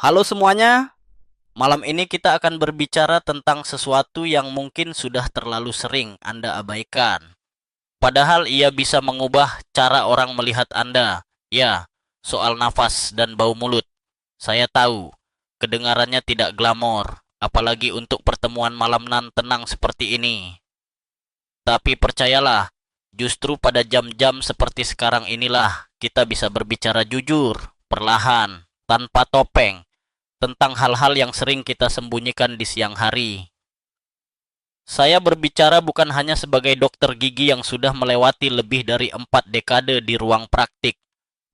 Halo semuanya, malam ini kita akan berbicara tentang sesuatu yang mungkin sudah terlalu sering Anda abaikan. Padahal ia bisa mengubah cara orang melihat Anda. Ya, soal nafas dan bau mulut. Saya tahu, kedengarannya tidak glamor, apalagi untuk pertemuan malam nan tenang seperti ini. Tapi percayalah, justru pada jam-jam seperti sekarang inilah kita bisa berbicara jujur, perlahan, tanpa topeng tentang hal-hal yang sering kita sembunyikan di siang hari. Saya berbicara bukan hanya sebagai dokter gigi yang sudah melewati lebih dari 4 dekade di ruang praktik,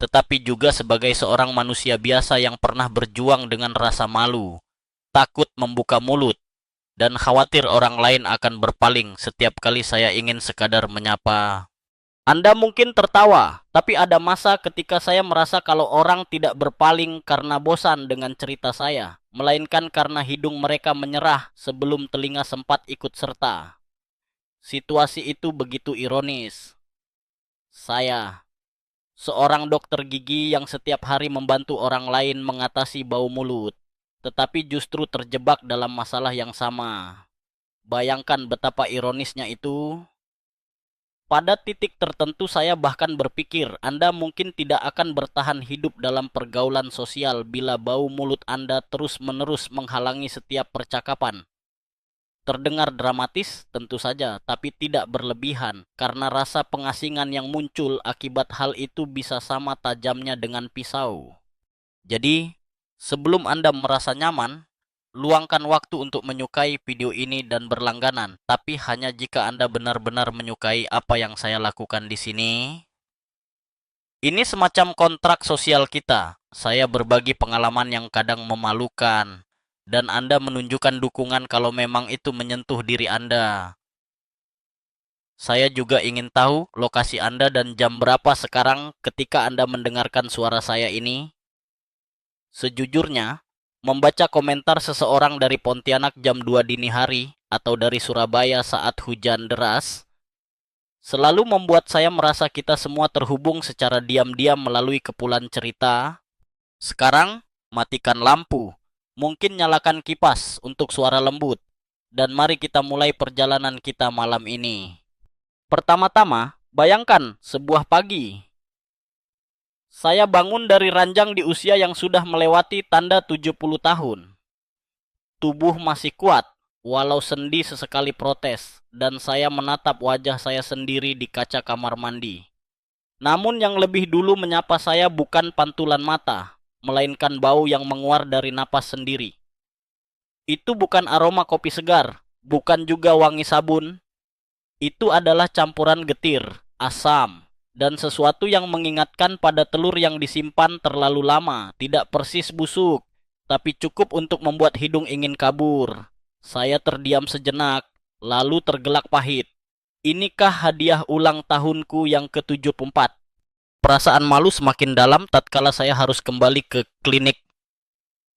tetapi juga sebagai seorang manusia biasa yang pernah berjuang dengan rasa malu, takut membuka mulut, dan khawatir orang lain akan berpaling setiap kali saya ingin sekadar menyapa. Anda mungkin tertawa, tapi ada masa ketika saya merasa kalau orang tidak berpaling karena bosan dengan cerita saya, melainkan karena hidung mereka menyerah sebelum telinga sempat ikut serta. Situasi itu begitu ironis. Saya, seorang dokter gigi yang setiap hari membantu orang lain mengatasi bau mulut, tetapi justru terjebak dalam masalah yang sama. Bayangkan betapa ironisnya itu. Pada titik tertentu saya bahkan berpikir Anda mungkin tidak akan bertahan hidup dalam pergaulan sosial bila bau mulut Anda terus-menerus menghalangi setiap percakapan. Terdengar dramatis, tentu saja, tapi tidak berlebihan, karena rasa pengasingan yang muncul akibat hal itu bisa sama tajamnya dengan pisau. Jadi, sebelum Anda merasa nyaman, luangkan waktu untuk menyukai video ini dan berlangganan, tapi hanya jika Anda benar-benar menyukai apa yang saya lakukan di sini. Ini semacam kontrak sosial kita. Saya berbagi pengalaman yang kadang memalukan, dan Anda menunjukkan dukungan kalau memang itu menyentuh diri Anda. Saya juga ingin tahu lokasi Anda dan jam berapa sekarang ketika Anda mendengarkan suara saya ini. Sejujurnya, membaca komentar seseorang dari Pontianak jam 2 dini hari atau dari Surabaya saat hujan deras selalu membuat saya merasa kita semua terhubung secara diam-diam melalui kepulan cerita. Sekarang, matikan lampu. Mungkin nyalakan kipas untuk suara lembut. Dan mari kita mulai perjalanan kita malam ini. Pertama-tama, bayangkan sebuah pagi. Saya bangun dari ranjang di usia yang sudah melewati tanda 70 tahun. Tubuh masih kuat, walau sendi sesekali protes, dan saya menatap wajah saya sendiri di kaca kamar mandi. Namun yang lebih dulu menyapa saya bukan pantulan mata, melainkan bau yang menguar dari napas sendiri. Itu bukan aroma kopi segar, bukan juga wangi sabun. Itu adalah campuran getir, asam, dan sesuatu yang mengingatkan pada telur yang disimpan terlalu lama, tidak persis busuk, tapi cukup untuk membuat hidung ingin kabur. Saya terdiam sejenak, lalu tergelak pahit. Inikah hadiah ulang tahunku yang ke-74? Perasaan malu semakin dalam tatkala saya harus kembali ke klinik.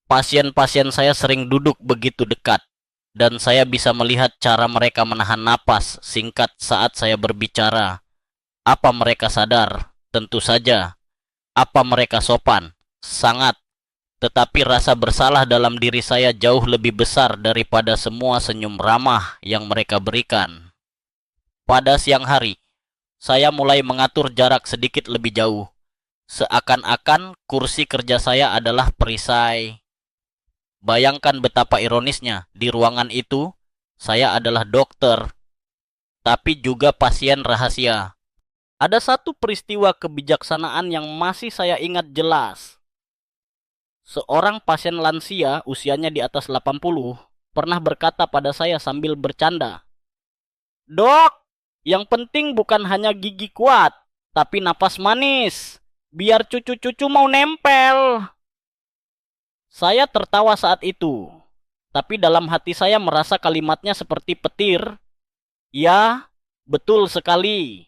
Pasien-pasien saya sering duduk begitu dekat, dan saya bisa melihat cara mereka menahan napas singkat saat saya berbicara. Apa mereka sadar? Tentu saja. Apa mereka sopan? Sangat. Tetapi rasa bersalah dalam diri saya jauh lebih besar daripada semua senyum ramah yang mereka berikan. Pada siang hari, saya mulai mengatur jarak sedikit lebih jauh. Seakan-akan kursi kerja saya adalah perisai. Bayangkan betapa ironisnya, di ruangan itu, saya adalah dokter, tapi juga pasien rahasia. Ada satu peristiwa kebijaksanaan yang masih saya ingat jelas. Seorang pasien lansia usianya di atas 80 pernah berkata pada saya sambil bercanda, "Dok, yang penting bukan hanya gigi kuat, tapi napas manis. Biar cucu-cucu mau nempel." Saya tertawa saat itu, tapi dalam hati saya merasa kalimatnya seperti petir. Ya, betul sekali.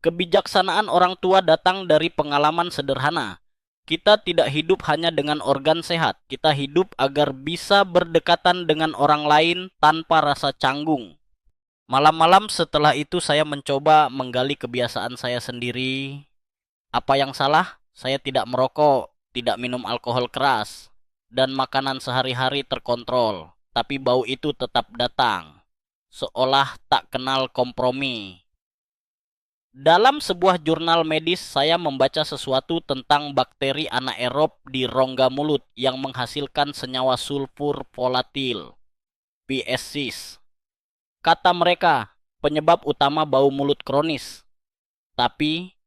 Kebijaksanaan orang tua datang dari pengalaman sederhana. Kita tidak hidup hanya dengan organ sehat. Kita hidup agar bisa berdekatan dengan orang lain tanpa rasa canggung. Malam-malam setelah itu saya mencoba menggali kebiasaan saya sendiri. Apa yang salah? Saya tidak merokok, tidak minum alkohol keras. dan makanan sehari-hari terkontrol, tapi bau itu tetap datang, seolah tak kenal kompromi. Dalam sebuah jurnal medis, saya membaca sesuatu tentang bakteri anaerob di rongga mulut yang menghasilkan senyawa sulfur volatil, PSCs. Kata mereka, penyebab utama bau mulut kronis. Tapi,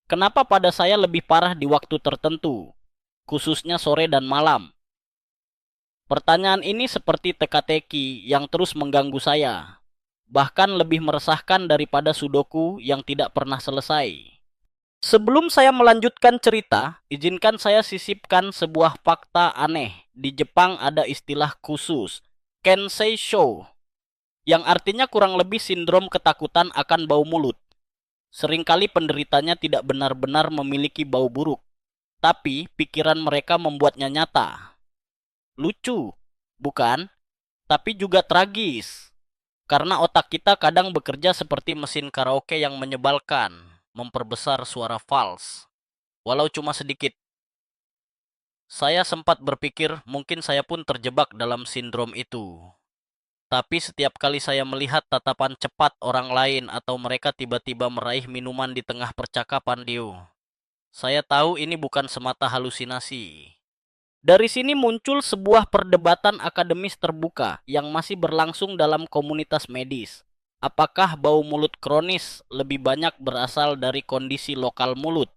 kenapa pada saya lebih parah di waktu tertentu, khususnya sore dan malam? Pertanyaan ini seperti teka-teki yang terus mengganggu saya, bahkan lebih meresahkan daripada sudoku yang tidak pernah selesai. Sebelum saya melanjutkan cerita, izinkan saya sisipkan sebuah fakta aneh. Di Jepang ada istilah khusus, Kensei Sho, yang artinya kurang lebih sindrom ketakutan akan bau mulut. Seringkali penderitanya tidak benar-benar memiliki bau buruk, tapi pikiran mereka membuatnya nyata. Lucu, bukan? Tapi juga tragis. Karena otak kita kadang bekerja seperti mesin karaoke yang menyebalkan, memperbesar suara fals, walau cuma sedikit. Saya sempat berpikir mungkin saya pun terjebak dalam sindrom itu. Tapi setiap kali saya melihat tatapan cepat orang lain atau mereka tiba-tiba meraih minuman di tengah percakapan saya tahu ini bukan semata halusinasi. Dari sini muncul sebuah perdebatan akademis terbuka yang masih berlangsung dalam komunitas medis. Apakah bau mulut kronis lebih banyak berasal dari kondisi lokal mulut?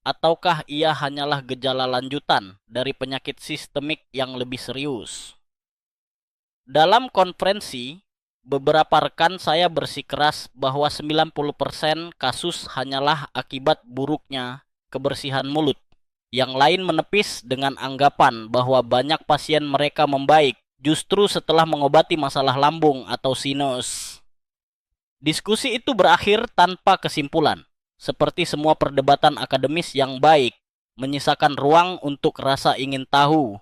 Ataukah ia hanyalah gejala lanjutan dari penyakit sistemik yang lebih serius? Dalam konferensi, beberapa rekan saya bersikeras bahwa 90% kasus hanyalah akibat buruknya kebersihan mulut. Yang lain menepis dengan anggapan bahwa banyak pasien mereka membaik justru setelah mengobati masalah lambung atau sinus. Diskusi itu berakhir tanpa kesimpulan. Seperti semua perdebatan akademis yang baik, menyisakan ruang untuk rasa ingin tahu.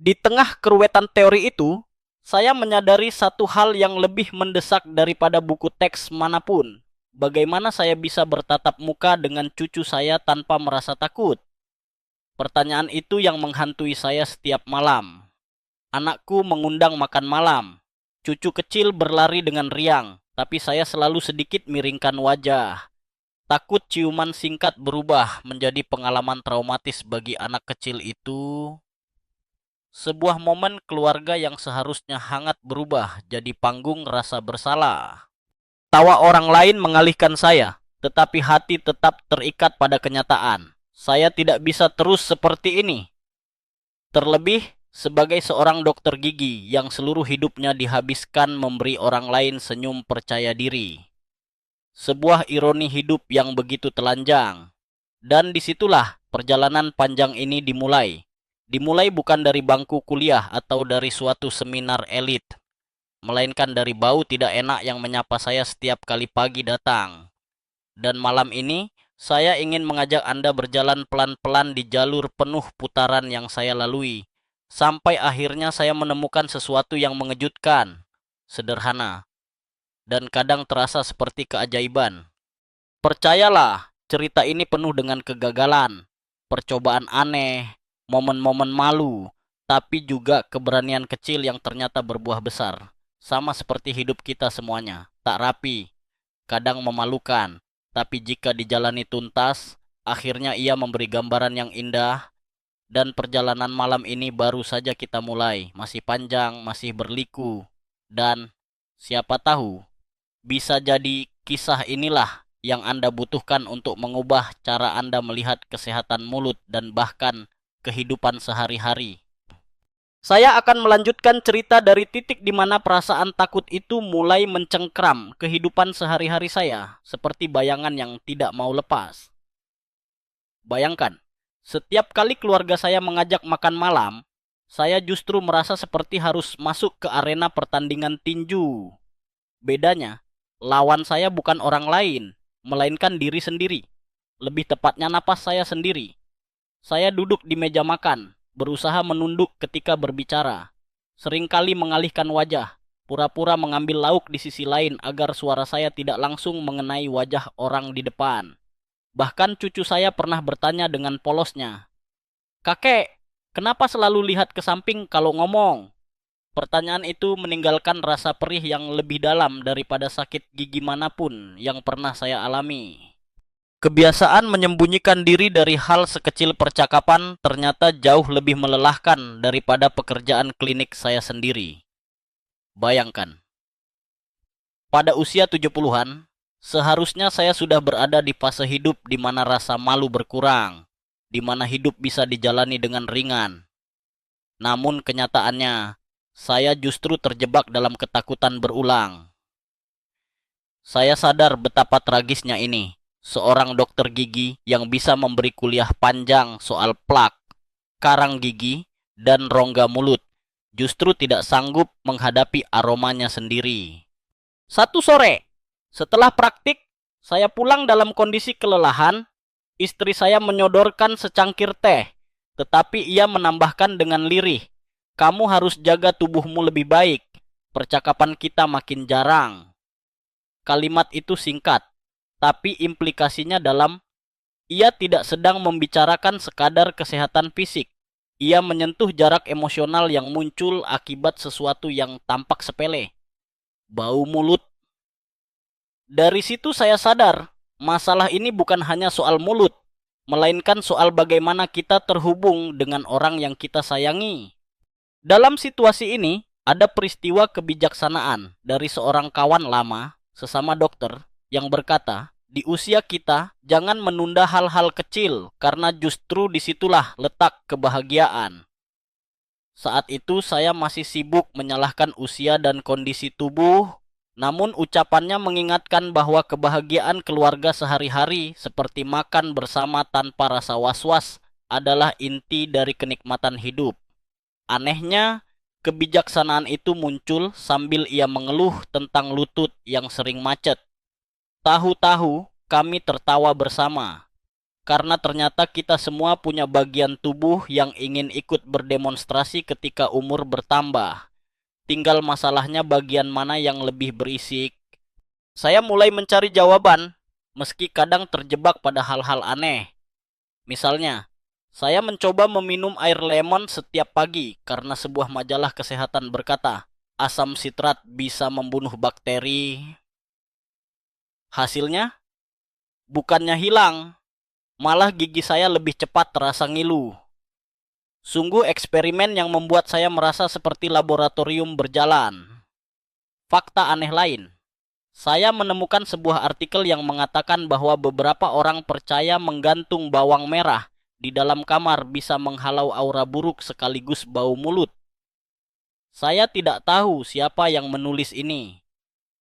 Di tengah keruwetan teori itu, saya menyadari satu hal yang lebih mendesak daripada buku teks manapun. Bagaimana saya bisa bertatap muka dengan cucu saya tanpa merasa takut? Pertanyaan itu yang menghantui saya setiap malam. Anakku mengundang makan malam. Cucu kecil berlari dengan riang, tapi saya selalu sedikit miringkan wajah. Takut ciuman singkat berubah menjadi pengalaman traumatis bagi anak kecil itu. Sebuah momen keluarga yang seharusnya hangat berubah jadi panggung rasa bersalah. Tawa orang lain mengalihkan saya, tetapi hati tetap terikat pada kenyataan. Saya tidak bisa terus seperti ini. Terlebih sebagai seorang dokter gigi yang seluruh hidupnya dihabiskan memberi orang lain senyum percaya diri. Sebuah ironi hidup yang begitu telanjang. Dan disitulah perjalanan panjang ini dimulai. Dimulai bukan dari bangku kuliah atau dari suatu seminar elit, melainkan dari bau tidak enak yang menyapa saya setiap kali pagi datang. Dan malam ini, saya ingin mengajak Anda berjalan pelan-pelan di jalur penuh putaran yang saya lalui. Sampai akhirnya saya menemukan sesuatu yang mengejutkan, sederhana, dan kadang terasa seperti keajaiban. Percayalah, cerita ini penuh dengan kegagalan, percobaan aneh, momen-momen malu, tapi juga keberanian kecil yang ternyata berbuah besar. Sama seperti hidup kita semuanya, tak rapi, kadang memalukan. Tapi jika dijalani tuntas, akhirnya ia memberi gambaran yang indah. Dan perjalanan malam ini baru saja kita mulai. Masih panjang, masih berliku. Dan siapa tahu, bisa jadi kisah inilah yang Anda butuhkan untuk mengubah cara Anda melihat kesehatan mulut dan bahkan kehidupan sehari-hari. Saya akan melanjutkan cerita dari titik di mana perasaan takut itu mulai mencengkram kehidupan sehari-hari saya, seperti bayangan yang tidak mau lepas. Bayangkan, setiap kali keluarga saya mengajak makan malam, saya justru merasa seperti harus masuk ke arena pertandingan tinju. Bedanya, lawan saya bukan orang lain, melainkan diri sendiri. Lebih tepatnya napas saya sendiri. Saya duduk di meja makan, berusaha menunduk ketika berbicara. Seringkali mengalihkan wajah, pura-pura mengambil lauk di sisi lain agar suara saya tidak langsung mengenai wajah orang di depan. Bahkan cucu saya pernah bertanya dengan polosnya, "Kakek, Kenapa selalu lihat ke samping kalau ngomong? Pertanyaan itu meninggalkan rasa perih yang lebih dalam daripada sakit gigi manapun yang pernah saya alami. Kebiasaan menyembunyikan diri dari hal sekecil percakapan ternyata jauh lebih melelahkan daripada pekerjaan klinik saya sendiri. Bayangkan, pada usia 70-an, seharusnya saya sudah berada di fase hidup di mana rasa malu berkurang, di mana hidup bisa dijalani dengan ringan. Namun kenyataannya, saya justru terjebak dalam ketakutan berulang. Saya sadar betapa tragisnya ini. Seorang dokter gigi yang bisa memberi kuliah panjang soal plak, karang gigi, dan rongga mulut, justru tidak sanggup menghadapi aromanya sendiri. Satu sore, setelah praktik, saya pulang dalam kondisi kelelahan. Istri saya menyodorkan secangkir teh, tetapi ia menambahkan dengan lirih, "Kamu harus jaga tubuhmu lebih baik. Percakapan kita makin jarang." Kalimat itu singkat, tapi implikasinya dalam. Ia tidak sedang membicarakan sekadar kesehatan fisik. Ia menyentuh jarak emosional yang muncul akibat sesuatu yang tampak sepele. Bau mulut. Dari situ saya sadar, masalah ini bukan hanya soal mulut, melainkan soal bagaimana kita terhubung dengan orang yang kita sayangi. Dalam situasi ini, ada peristiwa kebijaksanaan dari seorang kawan lama, sesama dokter, yang berkata, di usia kita, jangan menunda hal-hal kecil, karena justru disitulah letak kebahagiaan. Saat itu saya masih sibuk menyalahkan usia dan kondisi tubuh, namun ucapannya mengingatkan bahwa kebahagiaan keluarga sehari-hari seperti makan bersama tanpa rasa was-was adalah inti dari kenikmatan hidup. Anehnya, kebijaksanaan itu muncul sambil ia mengeluh tentang lutut yang sering macet. Tahu-tahu kami tertawa bersama, karena ternyata kita semua punya bagian tubuh yang ingin ikut berdemonstrasi ketika umur bertambah. Tinggal masalahnya bagian mana yang lebih berisik. Saya mulai mencari jawaban, meski kadang terjebak pada hal-hal aneh. Misalnya, saya mencoba meminum air lemon setiap pagi karena sebuah majalah kesehatan berkata, asam sitrat bisa membunuh bakteri. Hasilnya, bukannya hilang, malah gigi saya lebih cepat terasa ngilu. Sungguh eksperimen yang membuat saya merasa seperti laboratorium berjalan. Fakta aneh lain, saya menemukan sebuah artikel yang mengatakan bahwa beberapa orang percaya menggantung bawang merah di dalam kamar bisa menghalau aura buruk sekaligus bau mulut. Saya tidak tahu siapa yang menulis ini,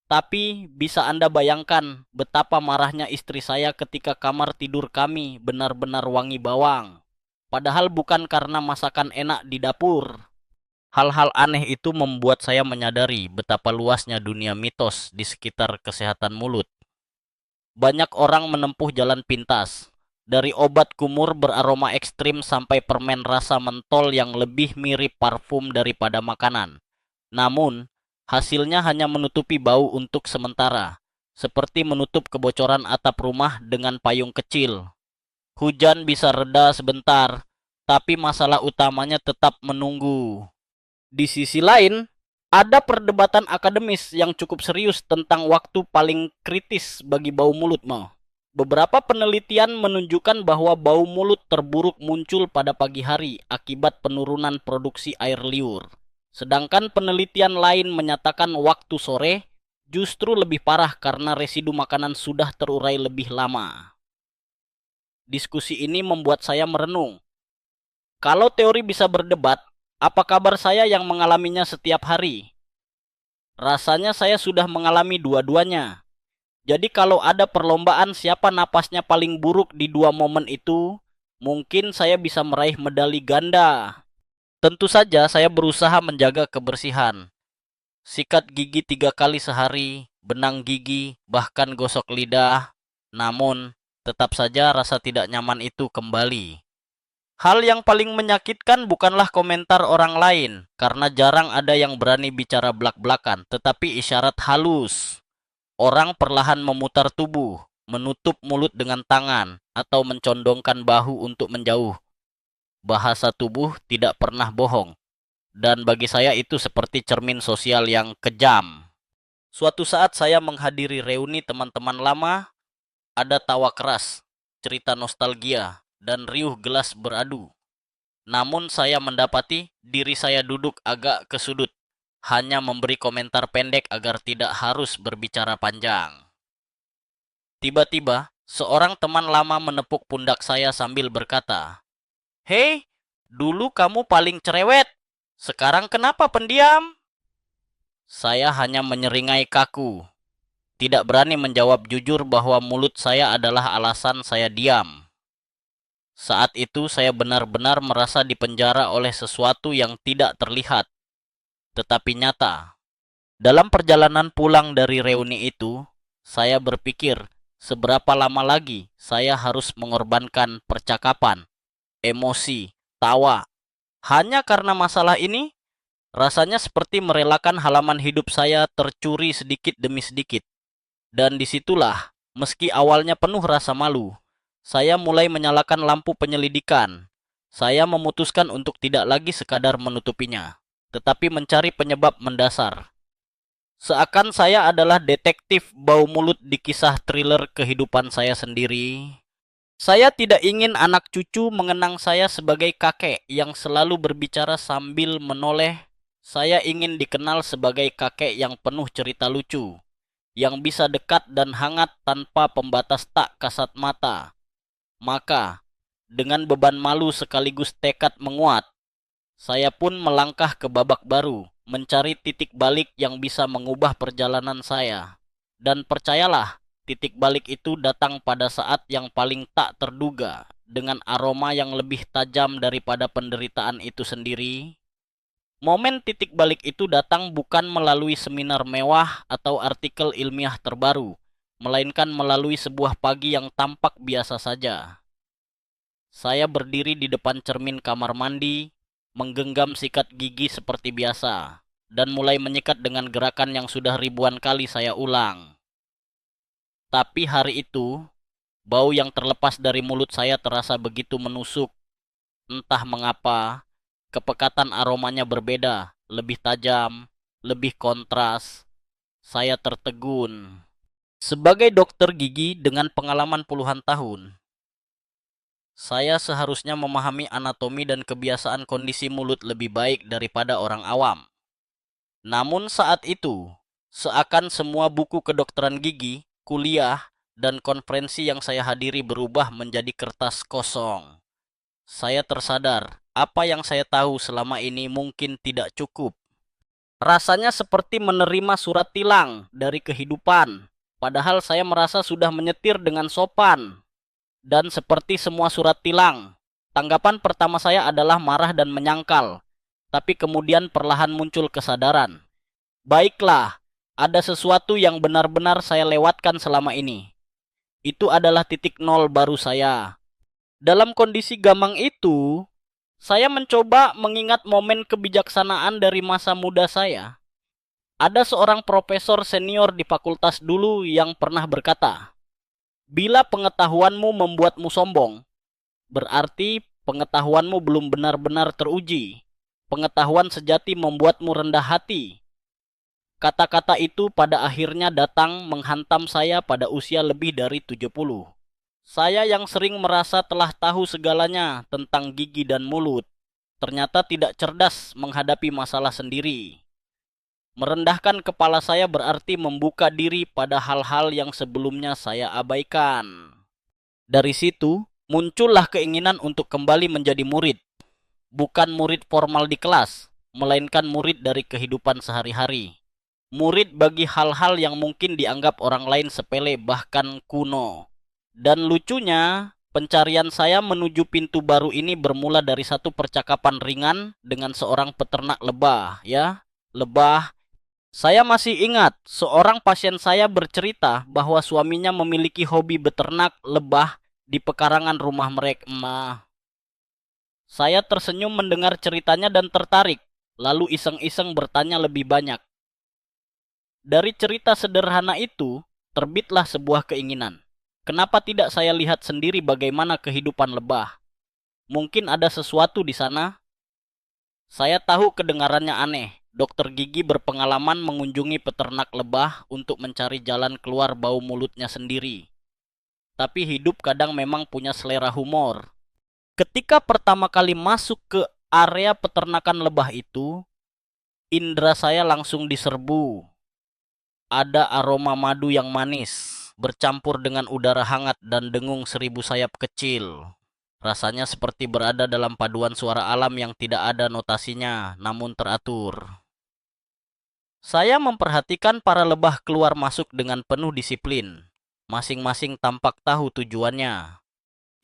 tapi bisa Anda bayangkan betapa marahnya istri saya ketika kamar tidur kami benar-benar wangi bawang. Padahal bukan karena masakan enak di dapur. Hal-hal aneh itu membuat saya menyadari betapa luasnya dunia mitos di sekitar kesehatan mulut. Banyak orang menempuh jalan pintas, dari obat kumur beraroma ekstrim sampai permen rasa mentol yang lebih mirip parfum daripada makanan. Namun, hasilnya hanya menutupi bau untuk sementara, seperti menutup kebocoran atap rumah dengan payung kecil. Hujan bisa reda sebentar, tapi masalah utamanya tetap menunggu. Di sisi lain, ada perdebatan akademis yang cukup serius tentang waktu paling kritis bagi bau mulut, mau. Beberapa penelitian menunjukkan bahwa bau mulut terburuk muncul pada pagi hari akibat penurunan produksi air liur. Sedangkan penelitian lain menyatakan waktu sore justru lebih parah karena residu makanan sudah terurai lebih lama. Diskusi ini membuat saya merenung. Kalau teori bisa berdebat, apa kabar saya yang mengalaminya setiap hari? Rasanya saya sudah mengalami dua-duanya. Jadi kalau ada perlombaan siapa napasnya paling buruk di dua momen itu, mungkin saya bisa meraih medali ganda. Tentu saja saya berusaha menjaga kebersihan. Sikat gigi 3 kali sehari, benang gigi, bahkan gosok lidah. Namun, tetap saja rasa tidak nyaman itu kembali. Hal yang paling menyakitkan bukanlah komentar orang lain, karena jarang ada yang berani bicara blak-blakan, tetapi isyarat halus. Orang perlahan memutar tubuh, menutup mulut dengan tangan, atau mencondongkan bahu untuk menjauh. Bahasa tubuh tidak pernah bohong, dan bagi saya itu seperti cermin sosial yang kejam. Suatu saat saya menghadiri reuni teman-teman lama, ada tawa keras, cerita nostalgia, dan riuh gelas beradu. Namun saya mendapati diri saya duduk agak ke sudut, hanya memberi komentar pendek agar tidak harus berbicara panjang. Tiba-tiba, seorang teman lama menepuk pundak saya sambil berkata, "Hei, dulu kamu paling cerewet. Sekarang kenapa pendiam?" Saya hanya menyeringai kaku, tidak berani menjawab jujur bahwa mulut saya adalah alasan saya diam. Saat itu saya benar-benar merasa dipenjara oleh sesuatu yang tidak terlihat, tetapi nyata. Dalam perjalanan pulang dari reuni itu, saya berpikir seberapa lama lagi saya harus mengorbankan percakapan, emosi, tawa. Hanya karena masalah ini, rasanya seperti merelakan halaman hidup saya tercuri sedikit demi sedikit. Dan disitulah, meski awalnya penuh rasa malu, saya mulai menyalakan lampu penyelidikan. Saya memutuskan untuk tidak lagi sekadar menutupinya, tetapi mencari penyebab mendasar. Seakan saya adalah detektif bau mulut di kisah thriller kehidupan saya sendiri. Saya tidak ingin anak cucu mengenang saya sebagai kakek yang selalu berbicara sambil menoleh. Saya ingin dikenal sebagai kakek yang penuh cerita lucu, yang bisa dekat dan hangat tanpa pembatas tak kasat mata. Maka, dengan beban malu sekaligus tekad menguat, saya pun melangkah ke babak baru, mencari titik balik yang bisa mengubah perjalanan saya. Dan percayalah, titik balik itu datang pada saat yang paling tak terduga, dengan aroma yang lebih tajam daripada penderitaan itu sendiri. Momen titik balik itu datang bukan melalui seminar mewah atau artikel ilmiah terbaru, melainkan melalui sebuah pagi yang tampak biasa saja. Saya berdiri di depan cermin kamar mandi, menggenggam sikat gigi seperti biasa, dan mulai menyikat dengan gerakan yang sudah ribuan kali saya ulang. Tapi hari itu, bau yang terlepas dari mulut saya terasa begitu menusuk. Entah mengapa, kepekatan aromanya berbeda, lebih tajam, lebih kontras. Saya tertegun. Sebagai dokter gigi dengan pengalaman puluhan tahun, saya seharusnya memahami anatomi dan kebiasaan kondisi mulut lebih baik daripada orang awam. Namun saat itu, seakan semua buku kedokteran gigi, kuliah, dan konferensi yang saya hadiri berubah menjadi kertas kosong. Saya tersadar, apa yang saya tahu selama ini mungkin tidak cukup. Rasanya seperti menerima surat tilang dari kehidupan, padahal saya merasa sudah menyetir dengan sopan. Dan seperti semua surat tilang, tanggapan pertama saya adalah marah dan menyangkal. Tapi kemudian perlahan muncul kesadaran. Baiklah, ada sesuatu yang benar-benar saya lewatkan selama ini. Itu adalah titik nol baru saya. Dalam kondisi gamang itu, saya mencoba mengingat momen kebijaksanaan dari masa muda saya. Ada seorang profesor senior di fakultas dulu yang pernah berkata, "Bila pengetahuanmu membuatmu sombong, berarti pengetahuanmu belum benar-benar teruji. Pengetahuan sejati membuatmu rendah hati." Kata-kata itu pada akhirnya datang menghantam saya pada usia lebih dari 70. Saya yang sering merasa telah tahu segalanya tentang gigi dan mulut, ternyata tidak cerdas menghadapi masalah sendiri. Merendahkan kepala saya berarti membuka diri pada hal-hal yang sebelumnya saya abaikan. Dari situ, muncullah keinginan untuk kembali menjadi murid. Bukan murid formal di kelas, melainkan murid dari kehidupan sehari-hari. Murid bagi hal-hal yang mungkin dianggap orang lain sepele bahkan kuno. Dan lucunya, pencarian saya menuju pintu baru ini bermula dari satu percakapan ringan dengan seorang peternak lebah, lebah. Saya masih ingat, seorang pasien saya bercerita bahwa suaminya memiliki hobi beternak lebah di pekarangan rumah mereka. Saya tersenyum mendengar ceritanya dan tertarik, lalu iseng-iseng bertanya lebih banyak. Dari cerita sederhana itu, terbitlah sebuah keinginan. Kenapa tidak saya lihat sendiri bagaimana kehidupan lebah? Mungkin ada sesuatu di sana. Saya tahu kedengarannya aneh. Dokter gigi berpengalaman mengunjungi peternak lebah untuk mencari jalan keluar bau mulutnya sendiri. Tapi hidup kadang memang punya selera humor. Ketika pertama kali masuk ke area peternakan lebah itu, indera saya langsung diserbu. Ada aroma madu yang manis, bercampur dengan udara hangat dan dengung 1000 sayap kecil. Rasanya seperti berada dalam paduan suara alam yang tidak ada notasinya, namun teratur. Saya memperhatikan para lebah keluar masuk dengan penuh disiplin. Masing-masing tampak tahu tujuannya.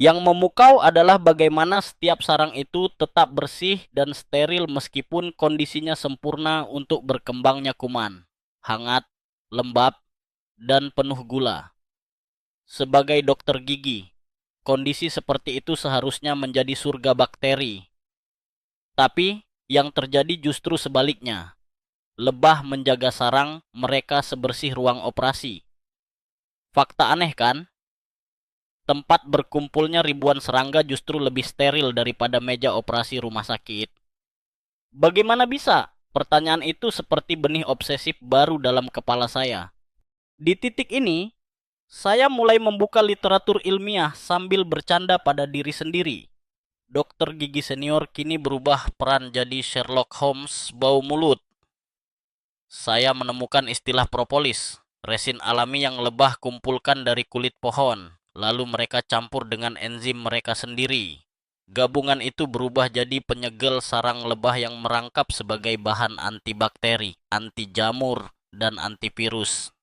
Yang memukau adalah bagaimana setiap sarang itu tetap bersih dan steril meskipun kondisinya sempurna untuk berkembangnya kuman, hangat, lembab, dan penuh gula. Sebagai dokter gigi, kondisi seperti itu seharusnya menjadi surga bakteri. Tapi yang terjadi justru sebaliknya. Lebah menjaga sarang mereka sebersih ruang operasi. Fakta aneh kan? Tempat berkumpulnya ribuan serangga justru lebih steril daripada meja operasi rumah sakit. Bagaimana bisa? Pertanyaan itu seperti benih obsesif baru dalam kepala saya. Di titik ini, saya mulai membuka literatur ilmiah sambil bercanda pada diri sendiri. Dokter gigi senior kini berubah peran jadi Sherlock Holmes bau mulut. Saya menemukan istilah propolis, resin alami yang lebah kumpulkan dari kulit pohon. Lalu mereka campur dengan enzim mereka sendiri. Gabungan itu berubah jadi penyegel sarang lebah yang merangkap sebagai bahan antibakteri, anti jamur, dan antivirus.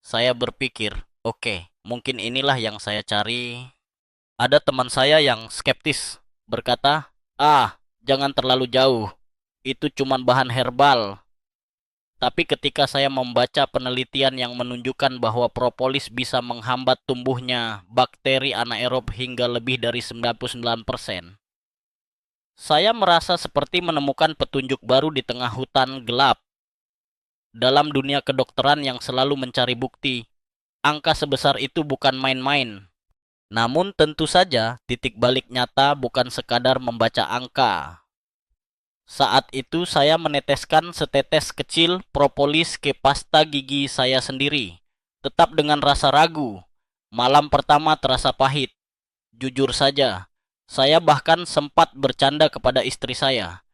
Saya berpikir, oke, mungkin inilah yang saya cari. Ada teman saya yang skeptis, berkata, jangan terlalu jauh. Itu cuma bahan herbal. Tapi ketika saya membaca penelitian yang menunjukkan bahwa propolis bisa menghambat tumbuhnya bakteri anaerob hingga lebih dari 99%, saya merasa seperti menemukan petunjuk baru di tengah hutan gelap. Dalam dunia kedokteran yang selalu mencari bukti, angka sebesar itu bukan main-main. Namun tentu saja titik balik nyata bukan sekadar membaca angka. Saat itu saya meneteskan setetes kecil propolis ke pasta gigi saya sendiri. Tetap dengan rasa ragu. Malam pertama terasa pahit. Jujur saja, saya bahkan sempat bercanda kepada istri saya.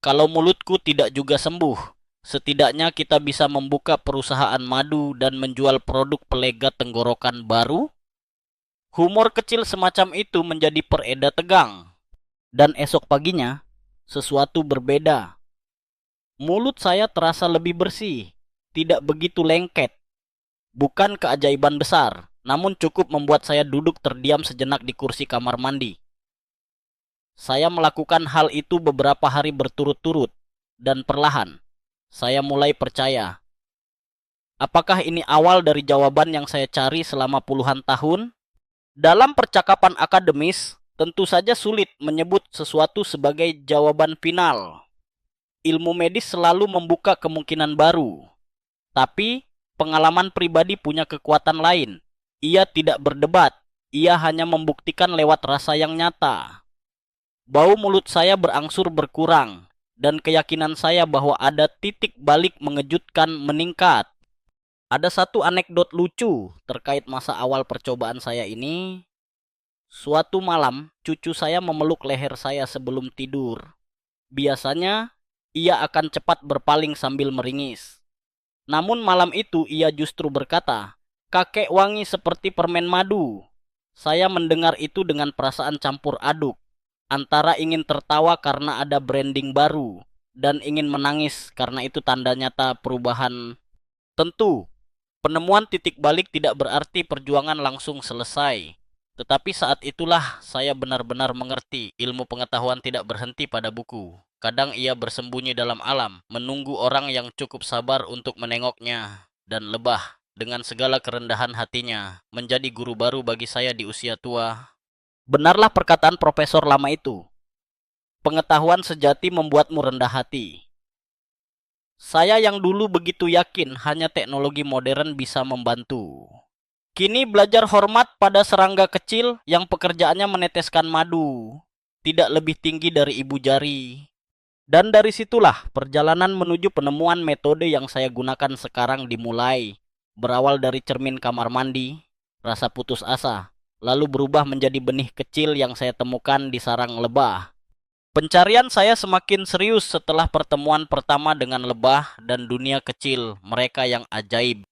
Kalau mulutku tidak juga sembuh, setidaknya kita bisa membuka perusahaan madu dan menjual produk pelegat tenggorokan baru. Humor kecil semacam itu menjadi pereda tegang. Dan esok paginya, sesuatu berbeda. Mulut saya terasa lebih bersih, tidak begitu lengket. Bukan keajaiban besar, namun cukup membuat saya duduk terdiam sejenak di kursi kamar mandi. Saya melakukan hal itu beberapa hari berturut-turut, dan perlahan, saya mulai percaya. Apakah ini awal dari jawaban yang saya cari selama puluhan tahun? Dalam percakapan akademis, tentu saja sulit menyebut sesuatu sebagai jawaban final. Ilmu medis selalu membuka kemungkinan baru. Tapi, pengalaman pribadi punya kekuatan lain. Ia tidak berdebat. Ia hanya membuktikan lewat rasa yang nyata. Bau mulut saya berangsur berkurang. Dan keyakinan saya bahwa ada titik balik mengejutkan meningkat. Ada satu anekdot lucu terkait masa awal percobaan saya ini. Suatu malam, cucu saya memeluk leher saya sebelum tidur. Biasanya, ia akan cepat berpaling sambil meringis. Namun malam itu ia justru berkata, "Kakek wangi seperti permen madu." Saya mendengar itu dengan perasaan campur aduk, antara ingin tertawa karena ada branding baru, dan ingin menangis karena itu tanda nyata perubahan. Tentu, penemuan titik balik tidak berarti perjuangan langsung selesai. Tetapi saat itulah saya benar-benar mengerti ilmu pengetahuan tidak berhenti pada buku. Kadang ia bersembunyi dalam alam, menunggu orang yang cukup sabar untuk menengoknya. Dan lebah, dengan segala kerendahan hatinya, menjadi guru baru bagi saya di usia tua. Benarlah perkataan profesor lama itu. Pengetahuan sejati membuatmu rendah hati. Saya yang dulu begitu yakin hanya teknologi modern bisa membantu. Kini belajar hormat pada serangga kecil yang pekerjaannya meneteskan madu. tidak lebih tinggi dari ibu jari. Dan dari situlah perjalanan menuju penemuan metode yang saya gunakan sekarang dimulai. Berawal dari cermin kamar mandi, rasa putus asa, lalu berubah menjadi benih kecil yang saya temukan di sarang lebah. Pencarian saya semakin serius setelah pertemuan pertama dengan lebah dan dunia kecil mereka yang ajaib.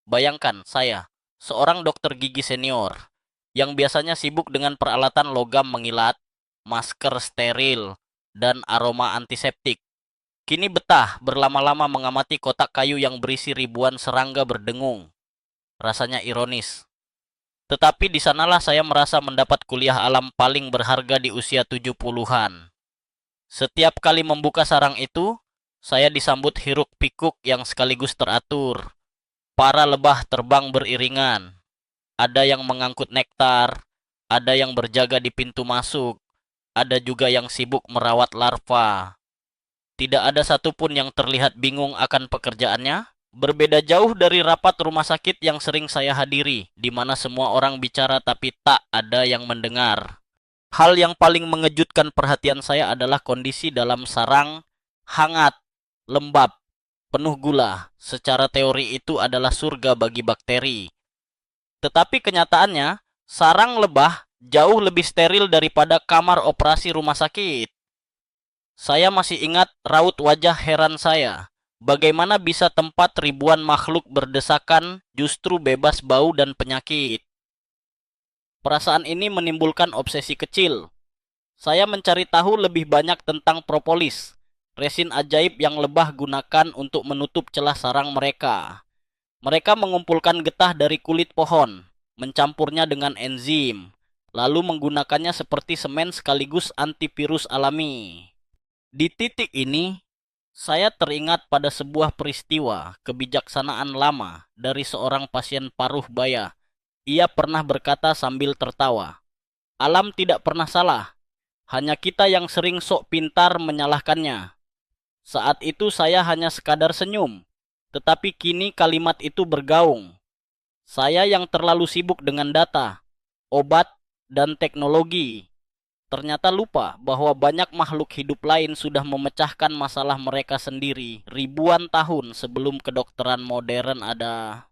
Bayangkan saya, seorang dokter gigi senior, yang biasanya sibuk dengan peralatan logam mengilat, masker steril, dan aroma antiseptik. Kini betah berlama-lama mengamati kotak kayu yang berisi ribuan serangga berdengung. Rasanya ironis. Tetapi di sanalah saya merasa mendapat kuliah alam paling berharga di usia 70-an. Setiap kali membuka sarang itu, saya disambut hiruk pikuk yang sekaligus teratur. Para lebah terbang beriringan. Ada yang mengangkut nektar, ada yang berjaga di pintu masuk, ada juga yang sibuk merawat larva. Tidak ada satupun yang terlihat bingung akan pekerjaannya. Berbeda jauh dari rapat rumah sakit yang sering saya hadiri, di mana semua orang bicara tapi tak ada yang mendengar. Hal yang paling mengejutkan perhatian saya adalah kondisi dalam sarang hangat, lembab, penuh gula. Secara teori itu adalah surga bagi bakteri. Tetapi kenyataannya, sarang lebah jauh lebih steril daripada kamar operasi rumah sakit. Saya masih ingat raut wajah heran saya. Bagaimana bisa tempat ribuan makhluk berdesakan justru bebas bau dan penyakit? Perasaan ini menimbulkan obsesi kecil. Saya mencari tahu lebih banyak tentang propolis, resin ajaib yang lebah gunakan untuk menutup celah sarang mereka. Mereka mengumpulkan getah dari kulit pohon, mencampurnya dengan enzim, lalu menggunakannya seperti semen sekaligus antivirus alami. Di titik ini, saya teringat pada sebuah peristiwa kebijaksanaan lama dari seorang pasien paruh baya. Ia pernah berkata sambil tertawa, "Alam tidak pernah salah, hanya kita yang sering sok pintar menyalahkannya." Saat itu saya hanya sekadar senyum, tetapi kini kalimat itu bergaung. Saya yang terlalu sibuk dengan data, obat, dan teknologi, ternyata lupa bahwa banyak makhluk hidup lain sudah memecahkan masalah mereka sendiri ribuan tahun sebelum kedokteran modern ada.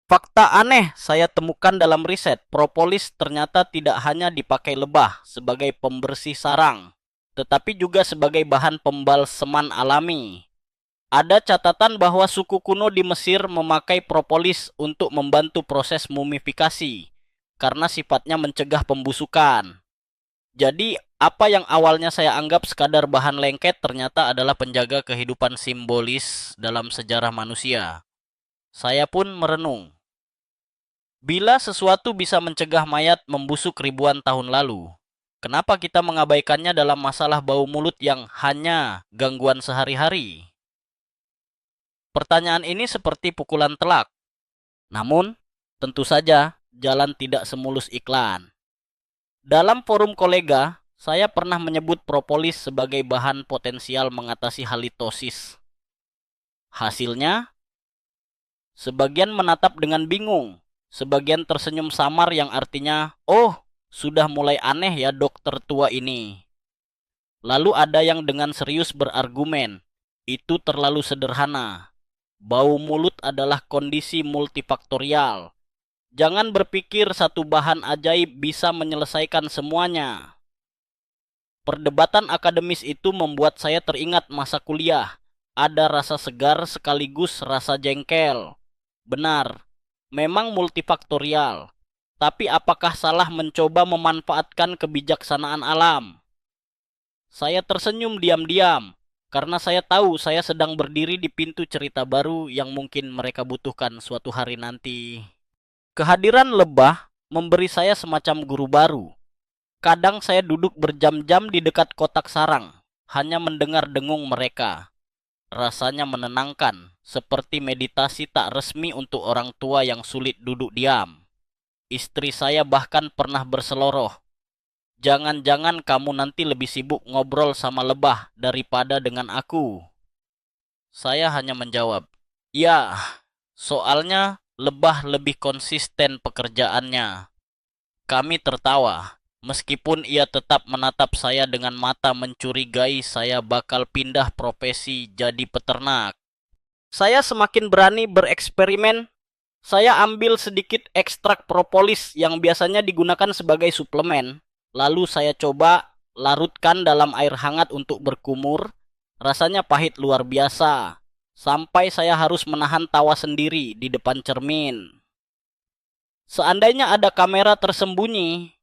Fakta aneh saya temukan dalam riset, propolis ternyata tidak hanya dipakai lebah sebagai pembersih sarang, tetapi juga sebagai bahan pembalseman alami. Ada catatan bahwa suku kuno di Mesir memakai propolis untuk membantu proses mumifikasi, karena sifatnya mencegah pembusukan. Jadi, apa yang awalnya saya anggap sekadar bahan lengket ternyata adalah penjaga kehidupan simbolis dalam sejarah manusia. Saya pun merenung. Bila sesuatu bisa mencegah mayat membusuk ribuan tahun lalu, kenapa kita mengabaikannya dalam masalah bau mulut yang hanya gangguan sehari-hari? Pertanyaan ini seperti pukulan telak. Namun, tentu saja jalan tidak semulus iklan. Dalam forum kolega, saya pernah menyebut propolis sebagai bahan potensial mengatasi halitosis. Hasilnya, sebagian menatap dengan bingung, sebagian tersenyum samar yang artinya, "Oh, sudah mulai aneh ya dokter tua ini." Lalu ada yang dengan serius berargumen, "Itu terlalu sederhana. Bau mulut adalah kondisi multifaktorial. Jangan berpikir satu bahan ajaib bisa menyelesaikan semuanya." Perdebatan akademis itu membuat saya teringat masa kuliah. Ada rasa segar sekaligus rasa jengkel. Benar, memang multifaktorial. Tapi apakah salah mencoba memanfaatkan kebijaksanaan alam? Saya tersenyum diam-diam, karena saya tahu saya sedang berdiri di pintu cerita baru yang mungkin mereka butuhkan suatu hari nanti. Kehadiran lebah memberi saya semacam guru baru. Kadang saya duduk berjam-jam di dekat kotak sarang, hanya mendengar dengung mereka. Rasanya menenangkan, seperti meditasi tak resmi untuk orang tua yang sulit duduk diam. Istri saya bahkan pernah berseloroh, "Jangan-jangan kamu nanti lebih sibuk ngobrol sama lebah daripada dengan aku." Saya hanya menjawab, "Ya, soalnya lebah lebih konsisten pekerjaannya." Kami tertawa. Meskipun ia tetap menatap saya dengan mata mencurigai, saya bakal pindah profesi jadi peternak. Saya semakin berani bereksperimen. Saya ambil sedikit ekstrak propolis yang biasanya digunakan sebagai suplemen. Lalu saya coba larutkan dalam air hangat untuk berkumur. Rasanya pahit luar biasa. Sampai saya harus menahan tawa sendiri di depan cermin. Seandainya ada kamera tersembunyi,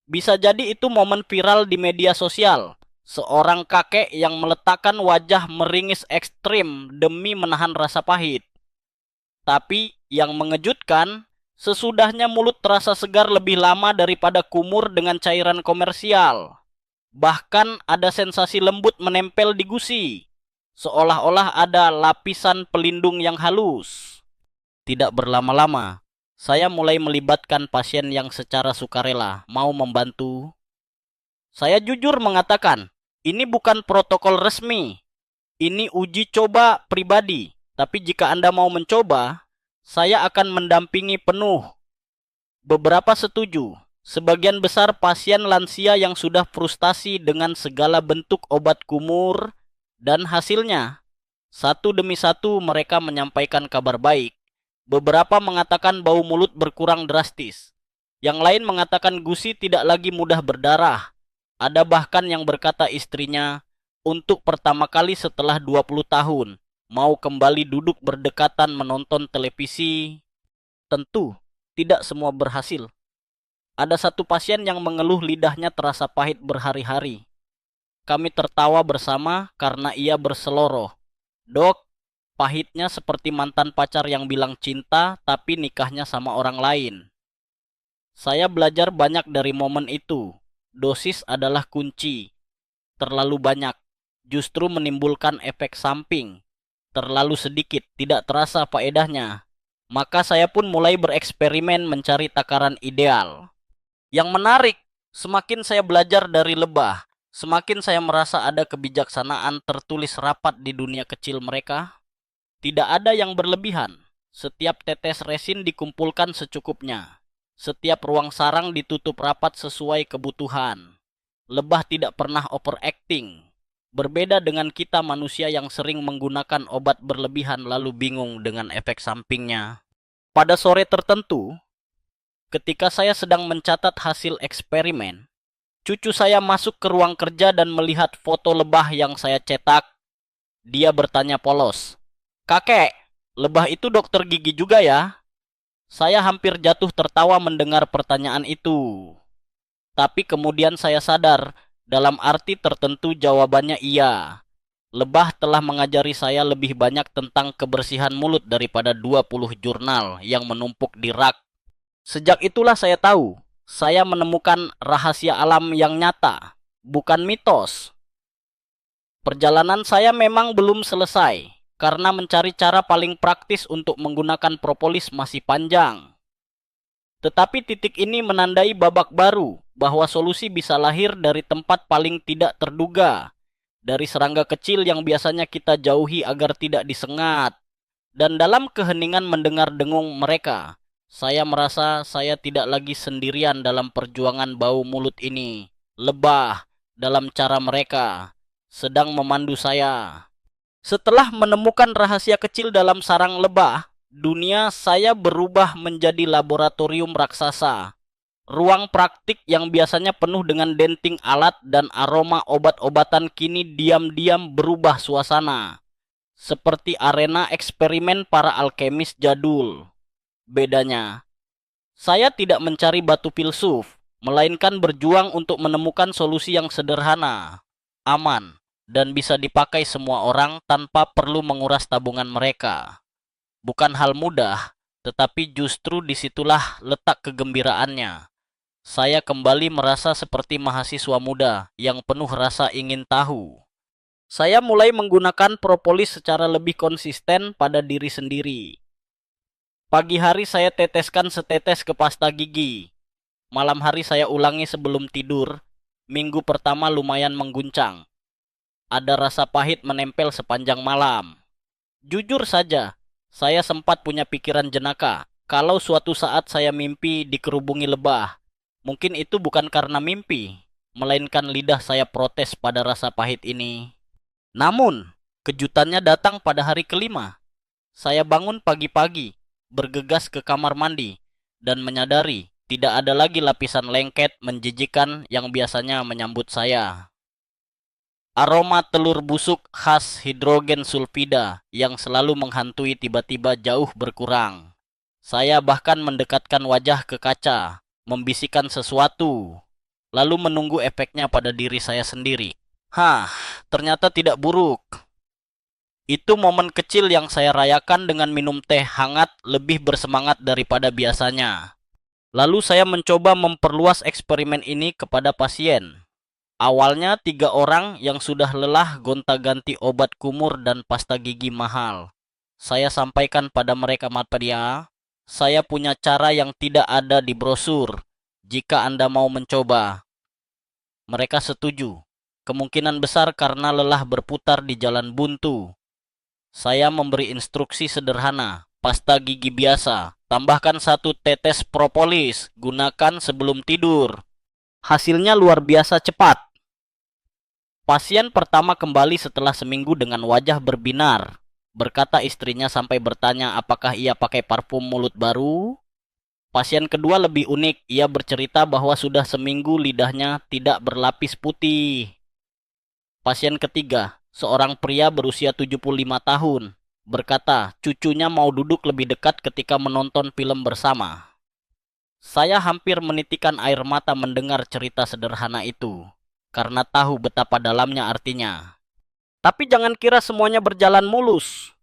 bisa jadi itu momen viral di media sosial. Seorang kakek yang meletakkan wajah meringis ekstrim demi menahan rasa pahit. Tapi yang mengejutkan, sesudahnya mulut terasa segar lebih lama daripada kumur dengan cairan komersial. Bahkan ada sensasi lembut menempel di gusi. Seolah-olah ada lapisan pelindung yang halus. Tidak berlama-lama, saya mulai melibatkan pasien yang secara sukarela mau membantu. Saya jujur mengatakan, ini bukan protokol resmi. Ini uji coba pribadi. Tapi jika Anda mau mencoba, saya akan mendampingi penuh. Beberapa setuju. Sebagian besar pasien lansia yang sudah frustasi dengan segala bentuk obat kumur dan hasilnya. Satu demi satu mereka menyampaikan kabar baik. Beberapa mengatakan bau mulut berkurang drastis. Yang lain mengatakan gusi tidak lagi mudah berdarah. Ada bahkan yang berkata istrinya, untuk pertama kali setelah 20 tahun, mau kembali duduk berdekatan menonton televisi. Tentu, tidak semua berhasil. Ada satu pasien yang mengeluh lidahnya terasa pahit berhari-hari. Kami tertawa bersama karena ia berseloroh. Dok, pahitnya seperti mantan pacar yang bilang cinta tapi nikahnya sama orang lain. Saya belajar banyak dari momen itu. Dosis adalah kunci. Terlalu banyak justru menimbulkan efek samping. Terlalu sedikit tidak terasa faedahnya. Maka saya pun mulai bereksperimen mencari takaran ideal. Yang menarik, semakin saya belajar dari lebah, semakin saya merasa ada kebijaksanaan tertulis rapat di dunia kecil mereka. Tidak ada yang berlebihan. Setiap tetes resin dikumpulkan secukupnya. Setiap ruang sarang ditutup rapat sesuai kebutuhan. Lebah tidak pernah overacting. Berbeda dengan kita manusia yang sering menggunakan obat berlebihan lalu bingung dengan efek sampingnya. Pada sore tertentu, ketika saya sedang mencatat hasil eksperimen, cucu saya masuk ke ruang kerja dan melihat foto lebah yang saya cetak. Dia bertanya polos, "Kakek, lebah itu dokter gigi juga ya?" Saya hampir jatuh tertawa mendengar pertanyaan itu. Tapi kemudian saya sadar, dalam arti tertentu jawabannya iya. Lebah telah mengajari saya lebih banyak tentang kebersihan mulut daripada 20 jurnal yang menumpuk di rak. Sejak itulah saya tahu, saya menemukan rahasia alam yang nyata, bukan mitos. Perjalanan saya memang belum selesai, karena mencari cara paling praktis untuk menggunakan propolis masih panjang. Tetapi titik ini menandai babak baru, bahwa solusi bisa lahir dari tempat paling tidak terduga, dari serangga kecil yang biasanya kita jauhi agar tidak disengat. Dan dalam keheningan mendengar dengung mereka, saya merasa saya tidak lagi sendirian dalam perjuangan bau mulut ini. Lebah, dalam cara mereka, sedang memandu saya. Setelah menemukan rahasia kecil dalam sarang lebah, dunia saya berubah menjadi laboratorium raksasa. Ruang praktik yang biasanya penuh dengan denting alat dan aroma obat-obatan kini diam-diam berubah suasana. Seperti arena eksperimen para alkemis jadul. Bedanya, saya tidak mencari batu filsuf, melainkan berjuang untuk menemukan solusi yang sederhana, aman, dan bisa dipakai semua orang tanpa perlu menguras tabungan mereka. Bukan hal mudah, tetapi justru disitulah letak kegembiraannya. Saya kembali merasa seperti mahasiswa muda yang penuh rasa ingin tahu. Saya mulai menggunakan propolis secara lebih konsisten pada diri sendiri. Pagi hari saya teteskan setetes ke pasta gigi. Malam hari saya ulangi sebelum tidur. Minggu pertama lumayan mengguncang. Ada rasa pahit menempel sepanjang malam. Jujur saja, saya sempat punya pikiran jenaka. Kalau suatu saat saya mimpi dikerubungi lebah, Mungkin itu bukan karena mimpi, melainkan lidah saya protes pada rasa pahit ini. Namun, kejutannya datang pada hari kelima. Saya bangun pagi-pagi, bergegas ke kamar mandi, dan menyadari tidak ada lagi lapisan lengket menjijikan yang biasanya menyambut saya. Aroma telur busuk khas hidrogen sulfida yang selalu menghantui tiba-tiba jauh berkurang. Saya bahkan mendekatkan wajah ke kaca, membisikkan sesuatu, lalu menunggu efeknya pada diri saya sendiri. Hah, ternyata tidak buruk. Itu momen kecil yang saya rayakan dengan minum teh hangat lebih bersemangat daripada biasanya. Lalu saya mencoba memperluas eksperimen ini kepada pasien. Awalnya 3 orang yang sudah lelah gonta-ganti obat kumur dan pasta gigi mahal. Saya sampaikan pada mereka materi, saya punya cara yang tidak ada di brosur. Jika Anda mau mencoba. Mereka setuju. Kemungkinan besar karena lelah berputar di jalan buntu. Saya memberi instruksi sederhana. Pasta gigi biasa. Tambahkan 1 tetes propolis. Gunakan sebelum tidur. Hasilnya luar biasa cepat. Pasien pertama kembali setelah seminggu dengan wajah berbinar. Berkata istrinya sampai bertanya apakah ia pakai parfum mulut baru. Pasien kedua lebih unik. Ia bercerita bahwa sudah seminggu lidahnya tidak berlapis putih. Pasien ketiga, seorang pria berusia 75 tahun, berkata cucunya mau duduk lebih dekat ketika menonton film bersama. Saya hampir menitikkan air mata mendengar cerita sederhana itu, karena tahu betapa dalamnya artinya. Tapi jangan kira semuanya berjalan mulus.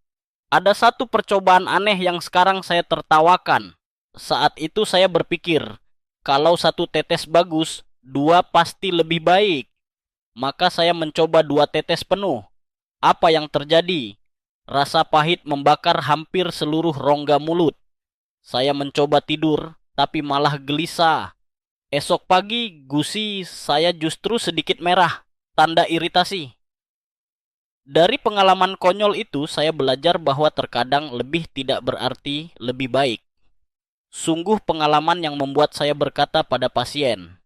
Ada satu percobaan aneh yang sekarang saya tertawakan. Saat itu saya berpikir, kalau 1 tetes bagus, 2 pasti lebih baik. Maka saya mencoba 2 tetes penuh. Apa yang terjadi? Rasa pahit membakar hampir seluruh rongga mulut. Saya mencoba tidur, tapi malah gelisah. Esok pagi, gusi saya justru sedikit merah, tanda iritasi. Dari pengalaman konyol itu, saya belajar bahwa terkadang lebih tidak berarti lebih baik. Sungguh pengalaman yang membuat saya berkata pada pasien,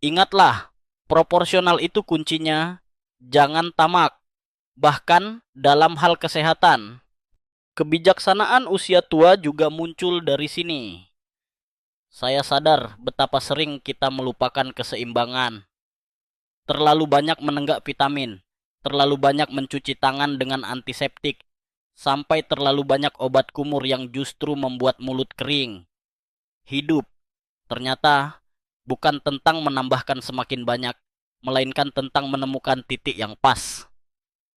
ingatlah, proporsional itu kuncinya, jangan tamak. Bahkan dalam hal kesehatan, kebijaksanaan usia tua juga muncul dari sini. Saya sadar betapa sering kita melupakan keseimbangan. Terlalu banyak menenggak vitamin, terlalu banyak mencuci tangan dengan antiseptik, sampai terlalu banyak obat kumur yang justru membuat mulut kering. Hidup, ternyata, bukan tentang menambahkan semakin banyak, melainkan tentang menemukan titik yang pas.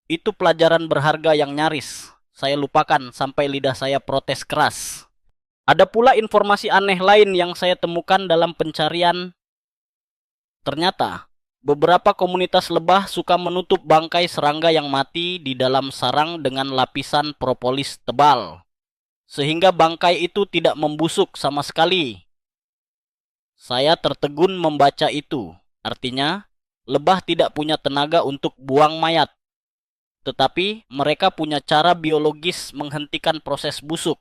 Itu pelajaran berharga yang nyaris saya lupakan sampai lidah saya protes keras. Ada pula informasi aneh lain yang saya temukan dalam pencarian. Ternyata, beberapa komunitas lebah suka menutup bangkai serangga yang mati di dalam sarang dengan lapisan propolis tebal, sehingga bangkai itu tidak membusuk sama sekali. Saya tertegun membaca itu. Artinya, lebah tidak punya tenaga untuk buang mayat. Tetapi mereka punya cara biologis menghentikan proses busuk.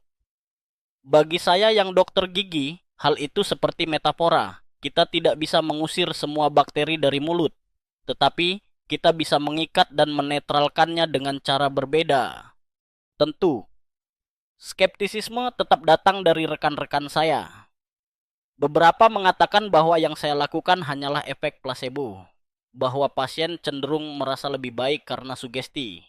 Bagi saya yang dokter gigi, hal itu seperti metafora. Kita tidak bisa mengusir semua bakteri dari mulut, tetapi kita bisa mengikat dan menetralkannya dengan cara berbeda. Tentu, skeptisisme tetap datang dari rekan-rekan saya. Beberapa mengatakan bahwa yang saya lakukan hanyalah efek placebo, bahwa pasien cenderung merasa lebih baik karena sugesti.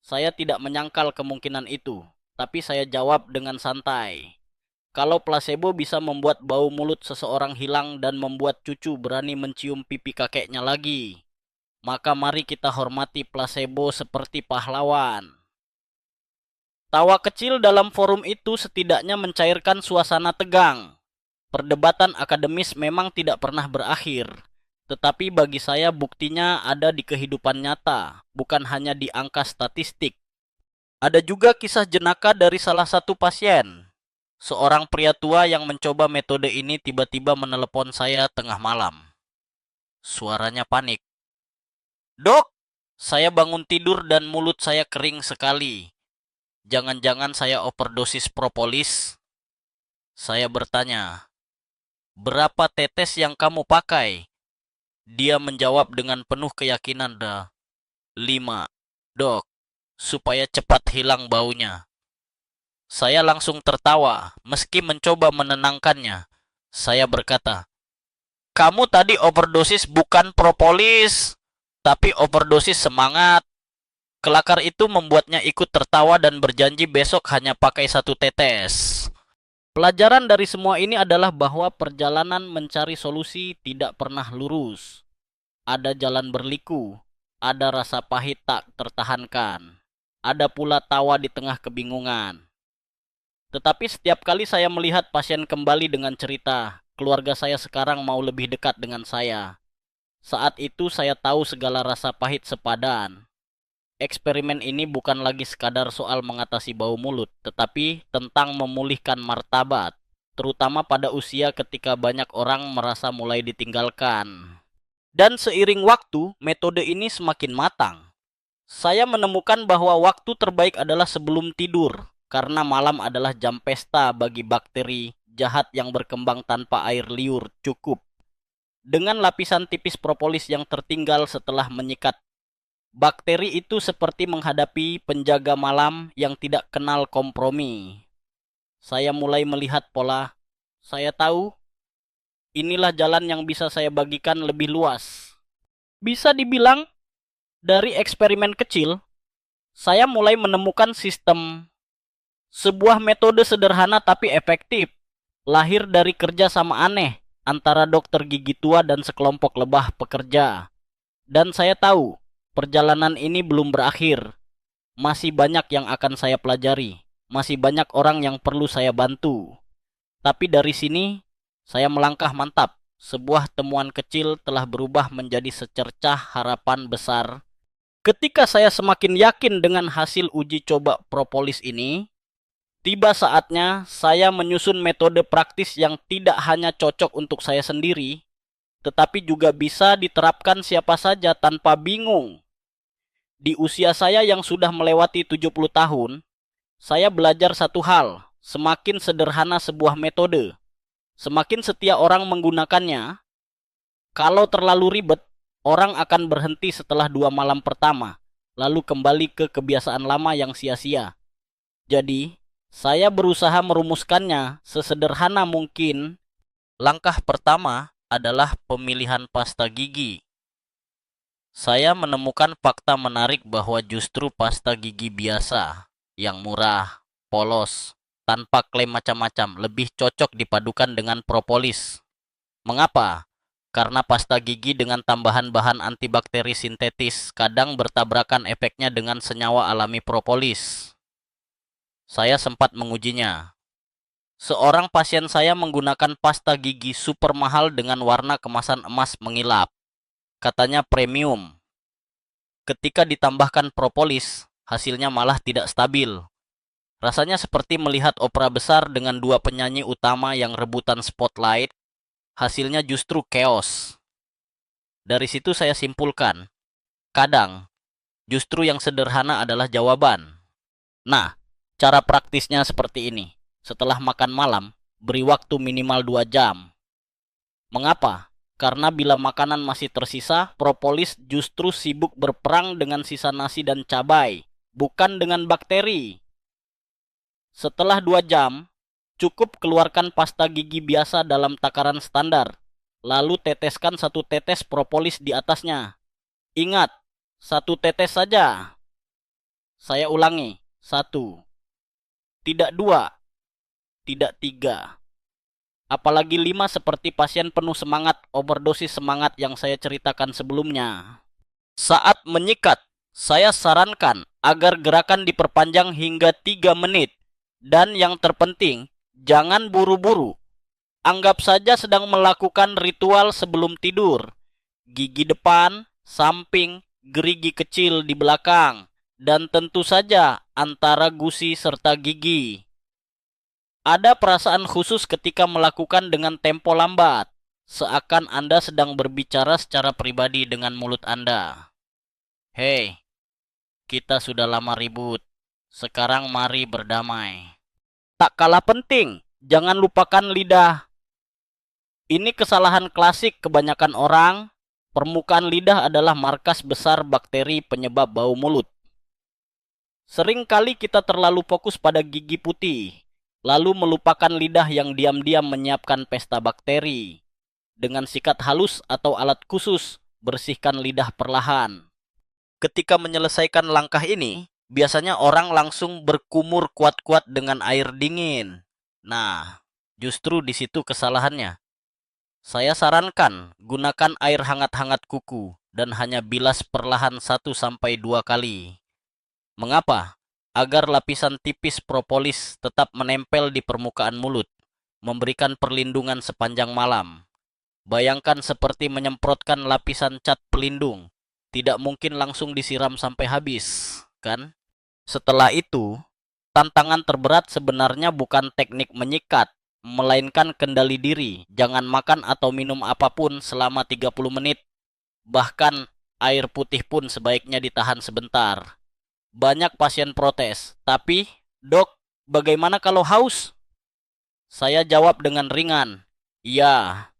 Saya tidak menyangkal kemungkinan itu, tapi saya jawab dengan santai. Kalau placebo bisa membuat bau mulut seseorang hilang dan membuat cucu berani mencium pipi kakeknya lagi, maka mari kita hormati placebo seperti pahlawan. Tawa kecil dalam forum itu setidaknya mencairkan suasana tegang. Perdebatan akademis memang tidak pernah berakhir, tetapi bagi saya buktinya ada di kehidupan nyata, bukan hanya di angka statistik. Ada juga kisah jenaka dari salah satu pasien. Seorang pria tua yang mencoba metode ini tiba-tiba menelepon saya tengah malam. Suaranya panik. Dok, saya bangun tidur dan mulut saya kering sekali. Jangan-jangan saya overdosis propolis? Saya bertanya, Berapa tetes yang kamu pakai? Dia menjawab dengan penuh keyakinan, 5, dok, supaya cepat hilang baunya. Saya langsung tertawa, meski mencoba menenangkannya. Saya berkata, kamu tadi overdosis bukan propolis, tapi overdosis semangat. Kelakar itu membuatnya ikut tertawa dan berjanji besok hanya pakai 1 tetes. Pelajaran dari semua ini adalah bahwa perjalanan mencari solusi tidak pernah lurus. Ada jalan berliku, ada rasa pahit tak tertahankan, ada pula tawa di tengah kebingungan. Tetapi setiap kali saya melihat pasien kembali dengan cerita, keluarga saya sekarang mau lebih dekat dengan saya. Saat itu saya tahu segala rasa pahit sepadan. Eksperimen ini bukan lagi sekadar soal mengatasi bau mulut, tetapi tentang memulihkan martabat, terutama pada usia ketika banyak orang merasa mulai ditinggalkan. Dan seiring waktu, metode ini semakin matang. Saya menemukan bahwa waktu terbaik adalah sebelum tidur, karena malam adalah jam pesta bagi bakteri jahat yang berkembang tanpa air liur cukup. Dengan lapisan tipis propolis yang tertinggal setelah menyikat, bakteri itu seperti menghadapi penjaga malam yang tidak kenal kompromi. Saya mulai melihat pola. Saya tahu, inilah jalan yang bisa saya bagikan lebih luas. Bisa dibilang, dari eksperimen kecil, saya mulai menemukan sistem. Sebuah metode sederhana tapi efektif, lahir dari kerja sama aneh antara dokter gigi tua dan sekelompok lebah pekerja. Dan saya tahu, perjalanan ini belum berakhir. Masih banyak yang akan saya pelajari. Masih banyak orang yang perlu saya bantu. Tapi dari sini, saya melangkah mantap. Sebuah temuan kecil telah berubah menjadi secercah harapan besar. Ketika saya semakin yakin dengan hasil uji coba propolis ini, tiba saatnya saya menyusun metode praktis yang tidak hanya cocok untuk saya sendiri, tetapi juga bisa diterapkan siapa saja tanpa bingung. Di usia saya yang sudah melewati 70 tahun, saya belajar satu hal, semakin sederhana sebuah metode, semakin setia orang menggunakannya. Kalau terlalu ribet, orang akan berhenti setelah 2 malam pertama, lalu kembali ke kebiasaan lama yang sia-sia. Jadi, saya berusaha merumuskannya sesederhana mungkin. Langkah pertama adalah pemilihan pasta gigi. Saya menemukan fakta menarik bahwa justru pasta gigi biasa, yang murah, polos, tanpa klaim macam-macam, lebih cocok dipadukan dengan propolis. Mengapa? Karena pasta gigi dengan tambahan bahan antibakteri sintetis kadang bertabrakan efeknya dengan senyawa alami propolis. Saya sempat mengujinya. Seorang pasien saya menggunakan pasta gigi super mahal dengan warna kemasan emas mengilap. Katanya premium. Ketika ditambahkan propolis, hasilnya malah tidak stabil. Rasanya seperti melihat opera besar dengan 2 penyanyi utama yang rebutan spotlight. Hasilnya justru chaos. Dari situ saya simpulkan, kadang justru yang sederhana adalah jawaban. Nah, cara praktisnya seperti ini. Setelah makan malam, beri waktu minimal 2 jam. Mengapa? Karena bila makanan masih tersisa, propolis justru sibuk berperang dengan sisa nasi dan cabai, bukan dengan bakteri. Setelah 2 jam, cukup keluarkan pasta gigi biasa dalam takaran standar, lalu teteskan 1 tetes propolis di atasnya. Ingat, 1 tetes saja. Saya ulangi, 1. Tidak 2, tidak 3. Apalagi 5 seperti pasien penuh semangat overdosis semangat yang saya ceritakan sebelumnya. Saat menyikat, saya sarankan agar gerakan diperpanjang hingga 3 menit. Dan yang terpenting, jangan buru-buru. Anggap saja sedang melakukan ritual sebelum tidur. Gigi depan, samping, gerigi kecil di belakang, dan tentu saja antara gusi serta gigi. Ada perasaan khusus ketika melakukan dengan tempo lambat, seakan Anda sedang berbicara secara pribadi dengan mulut Anda. Hei, kita sudah lama ribut. Sekarang mari berdamai. Tak kalah penting, jangan lupakan lidah. Ini kesalahan klasik kebanyakan orang. Permukaan lidah adalah markas besar bakteri penyebab bau mulut. Sering kali kita terlalu fokus pada gigi putih, lalu melupakan lidah yang diam-diam menyiapkan pesta bakteri. Dengan sikat halus atau alat khusus, bersihkan lidah perlahan. Ketika menyelesaikan langkah ini, biasanya orang langsung berkumur kuat-kuat dengan air dingin. Nah, justru di situ kesalahannya. Saya sarankan gunakan air hangat-hangat kuku dan hanya bilas perlahan 1 sampai 2 kali. Mengapa? Agar lapisan tipis propolis tetap menempel di permukaan mulut, memberikan perlindungan sepanjang malam. Bayangkan seperti menyemprotkan lapisan cat pelindung. Tidak mungkin langsung disiram sampai habis, kan? Setelah itu, tantangan terberat sebenarnya bukan teknik menyikat, melainkan kendali diri. Jangan makan atau minum apapun selama 30 menit. Bahkan air putih pun sebaiknya ditahan sebentar. Banyak pasien protes, tapi, "Dok, bagaimana kalau haus?" Saya jawab dengan ringan, "Ya,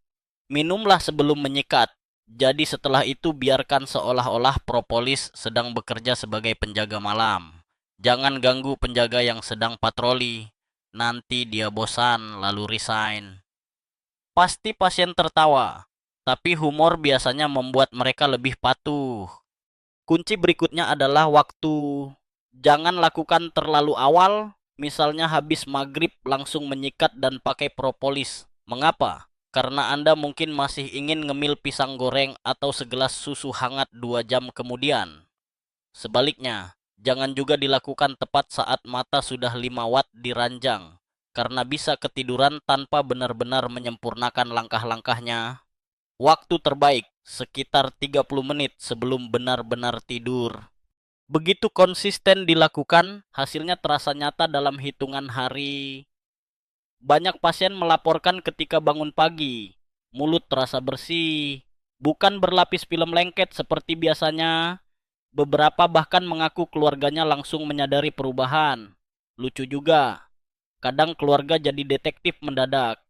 minumlah sebelum menyikat. Jadi setelah itu biarkan seolah-olah propolis sedang bekerja sebagai penjaga malam. Jangan ganggu penjaga yang sedang patroli. Nanti dia bosan lalu resign." Pasti pasien tertawa, tapi humor biasanya membuat mereka lebih patuh. Kunci berikutnya adalah waktu. Jangan lakukan terlalu awal, misalnya habis maghrib langsung menyikat dan pakai propolis. Mengapa? Karena Anda mungkin masih ingin ngemil pisang goreng atau segelas susu hangat 2 jam kemudian. Sebaliknya, jangan juga dilakukan tepat saat mata sudah 5 watt diranjang, karena bisa ketiduran tanpa benar-benar menyempurnakan langkah-langkahnya. Waktu terbaik, sekitar 30 menit sebelum benar-benar tidur. Begitu konsisten dilakukan, hasilnya terasa nyata dalam hitungan hari. Banyak pasien melaporkan ketika bangun pagi, mulut terasa bersih, bukan berlapis film lengket seperti biasanya. Beberapa bahkan mengaku keluarganya langsung menyadari perubahan. Lucu juga, kadang keluarga jadi detektif mendadak.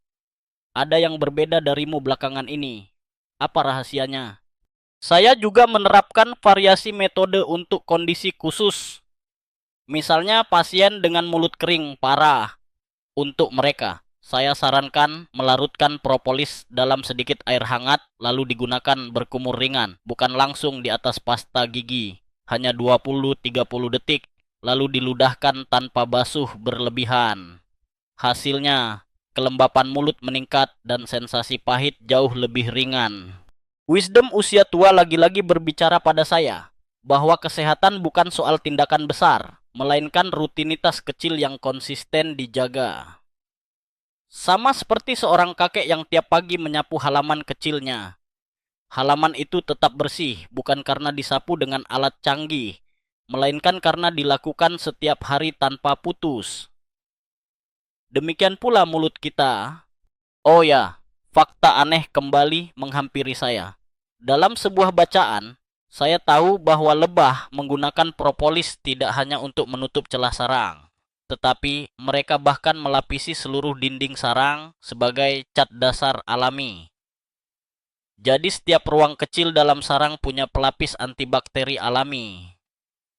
Ada yang berbeda darimu belakangan ini. Apa rahasianya? Saya juga menerapkan variasi metode untuk kondisi khusus. Misalnya pasien dengan mulut kering parah. Untuk mereka, saya sarankan melarutkan propolis dalam sedikit air hangat lalu digunakan berkumur ringan, bukan langsung di atas pasta gigi. Hanya 20-30 detik, lalu diludahkan tanpa basuh berlebihan. Hasilnya, kelembapan mulut meningkat dan sensasi pahit jauh lebih ringan. Wisdom usia tua lagi-lagi berbicara pada saya, bahwa kesehatan bukan soal tindakan besar, melainkan rutinitas kecil yang konsisten dijaga. Sama seperti seorang kakek yang tiap pagi menyapu halaman kecilnya. Halaman itu tetap bersih, bukan karena disapu dengan alat canggih, melainkan karena dilakukan setiap hari tanpa putus. Demikian pula mulut kita. Oh ya, fakta aneh kembali menghampiri saya. Dalam sebuah bacaan, saya tahu bahwa lebah menggunakan propolis tidak hanya untuk menutup celah sarang, tetapi mereka bahkan melapisi seluruh dinding sarang sebagai cat dasar alami. Jadi setiap ruang kecil dalam sarang punya pelapis antibakteri alami.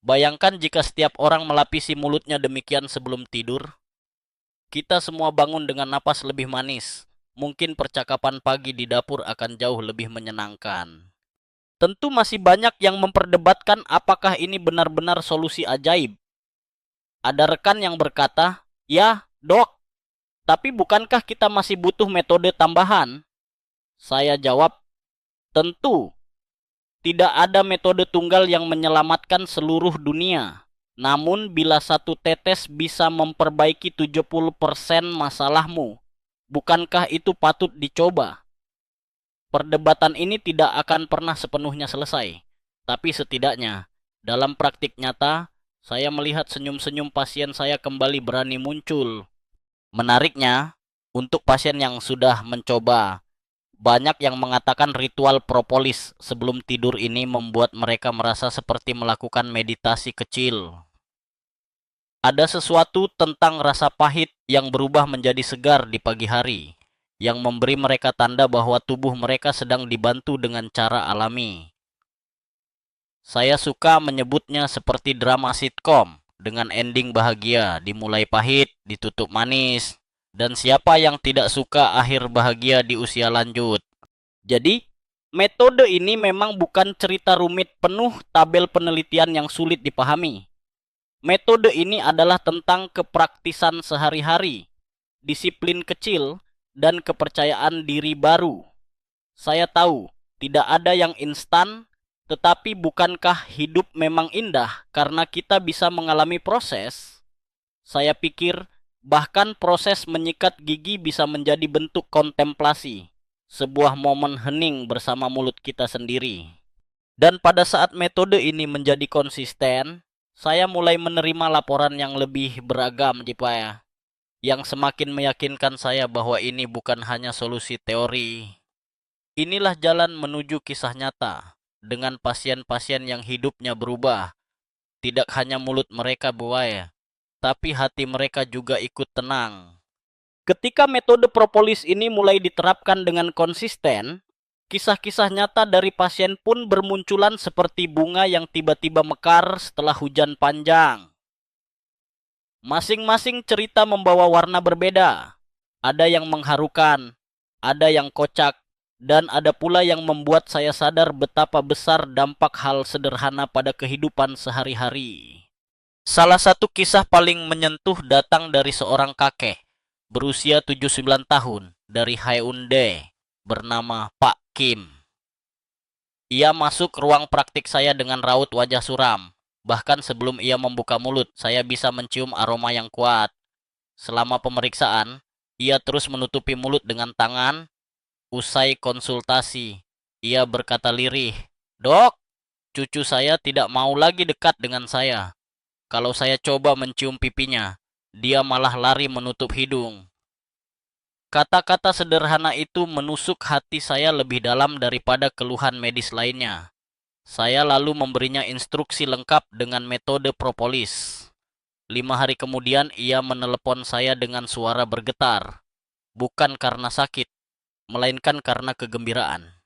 Bayangkan jika setiap orang melapisi mulutnya demikian sebelum tidur. Kita semua bangun dengan napas lebih manis. Mungkin percakapan pagi di dapur akan jauh lebih menyenangkan. Tentu masih banyak yang memperdebatkan apakah ini benar-benar solusi ajaib. Ada rekan yang berkata, "Ya, dok, tapi bukankah kita masih butuh metode tambahan?" Saya jawab, tentu. Tidak ada metode tunggal yang menyelamatkan seluruh dunia. Namun bila satu tetes bisa memperbaiki 70% masalahmu, bukankah itu patut dicoba? Perdebatan ini tidak akan pernah sepenuhnya selesai. Tapi setidaknya, dalam praktik nyata, saya melihat senyum-senyum pasien saya kembali berani muncul. Menariknya, untuk pasien yang sudah mencoba, banyak yang mengatakan ritual propolis sebelum tidur ini membuat mereka merasa seperti melakukan meditasi kecil. Ada sesuatu tentang rasa pahit yang berubah menjadi segar di pagi hari. yang memberi mereka tanda bahwa tubuh mereka sedang dibantu dengan cara alami. Saya suka menyebutnya seperti drama sitkom, dengan ending bahagia, dimulai pahit, ditutup manis, dan siapa yang tidak suka akhir bahagia di usia lanjut. Jadi, metode ini memang bukan cerita rumit penuh tabel penelitian yang sulit dipahami. Metode ini adalah tentang kepraktisan sehari-hari, disiplin kecil, dan kepercayaan diri baru. Saya tahu, tidak ada yang instan, tetapi bukankah hidup memang indah karena kita bisa mengalami proses? Saya pikir, bahkan proses menyikat gigi bisa menjadi bentuk kontemplasi, sebuah momen hening bersama mulut kita sendiri. Dan pada saat metode ini menjadi konsisten, saya mulai menerima laporan yang lebih beragam, Jipaya, yang semakin meyakinkan saya bahwa ini bukan hanya solusi teori. Inilah jalan menuju kisah nyata, dengan pasien-pasien yang hidupnya berubah. Tidak hanya mulut mereka buaya, tapi hati mereka juga ikut tenang. Ketika metode propolis ini mulai diterapkan dengan konsisten, kisah-kisah nyata dari pasien pun bermunculan seperti bunga yang tiba-tiba mekar setelah hujan panjang. Masing-masing cerita membawa warna berbeda. Ada yang mengharukan, ada yang kocak, dan ada pula yang membuat saya sadar betapa besar dampak hal sederhana pada kehidupan sehari-hari. Salah satu kisah paling menyentuh datang dari seorang kakek berusia 79 tahun dari Haeundae bernama Pak Kim. Ia masuk ruang praktik saya dengan raut wajah suram. Bahkan sebelum ia membuka mulut, saya bisa mencium aroma yang kuat. Selama pemeriksaan, ia terus menutupi mulut dengan tangan. Usai konsultasi, ia berkata lirih, "Dok, cucu saya tidak mau lagi dekat dengan saya. Kalau saya coba mencium pipinya, dia malah lari menutup hidung." Kata-kata sederhana itu menusuk hati saya lebih dalam daripada keluhan medis lainnya. Saya lalu memberinya instruksi lengkap dengan metode propolis. 5 hari kemudian, ia menelepon saya dengan suara bergetar. Bukan karena sakit, melainkan karena kegembiraan.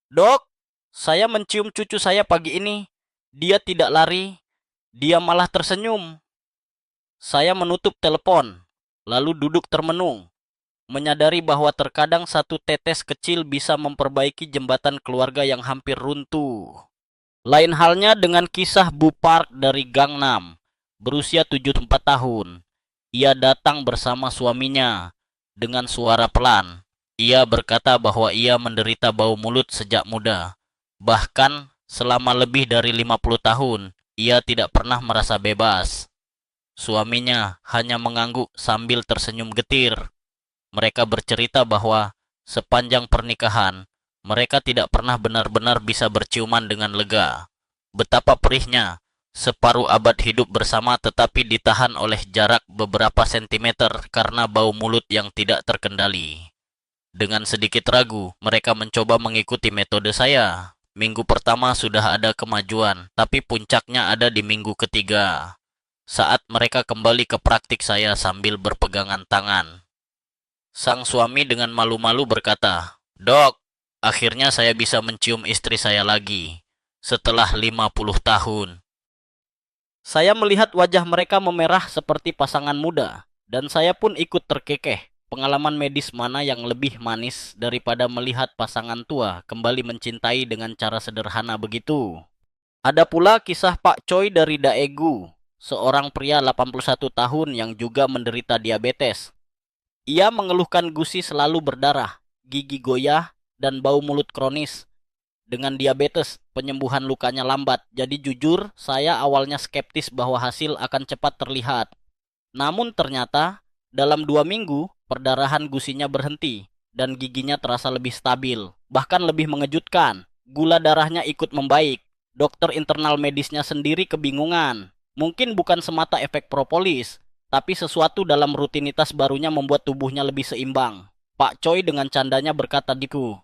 "Dok, saya mencium cucu saya pagi ini. Dia tidak lari, dia malah tersenyum." Saya menutup telepon, lalu duduk termenung, menyadari bahwa terkadang satu tetes kecil bisa memperbaiki jembatan keluarga yang hampir runtuh. Lain halnya dengan kisah Bu Park dari Gangnam, berusia 74 tahun. Ia datang bersama suaminya dengan suara pelan. Ia berkata bahwa ia menderita bau mulut sejak muda. Bahkan selama lebih dari 50 tahun, ia tidak pernah merasa bebas. Suaminya hanya mengangguk sambil tersenyum getir. Mereka bercerita bahwa sepanjang pernikahan, mereka tidak pernah benar-benar bisa berciuman dengan lega. Betapa perihnya separuh abad hidup bersama tetapi ditahan oleh jarak beberapa sentimeter karena bau mulut yang tidak terkendali. Dengan sedikit ragu, mereka mencoba mengikuti metode saya. Minggu pertama sudah ada kemajuan, tapi puncaknya ada di minggu ketiga. Saat mereka kembali ke praktik saya sambil berpegangan tangan. Sang suami dengan malu-malu berkata, "Dok, akhirnya saya bisa mencium istri saya lagi. Setelah 50 tahun. Saya melihat wajah mereka memerah seperti pasangan muda, dan saya pun ikut terkekeh. Pengalaman medis mana yang lebih manis daripada melihat pasangan tua kembali mencintai dengan cara sederhana begitu? Ada pula kisah Pak Choi dari Daegu, seorang pria 81 tahun yang juga menderita diabetes. Ia mengeluhkan gusi selalu berdarah, gigi goyah, dan bau mulut kronis. Dengan diabetes, penyembuhan lukanya lambat. Jadi jujur, saya awalnya skeptis bahwa hasil akan cepat terlihat. Namun ternyata, dalam 2 minggu, perdarahan gusinya berhenti, dan giginya terasa lebih stabil. Bahkan lebih mengejutkan, gula darahnya ikut membaik. Dokter internal medisnya sendiri kebingungan. Mungkin bukan semata efek propolis, tapi sesuatu dalam rutinitas barunya membuat tubuhnya lebih seimbang. Pak Choi dengan candanya berkata diku,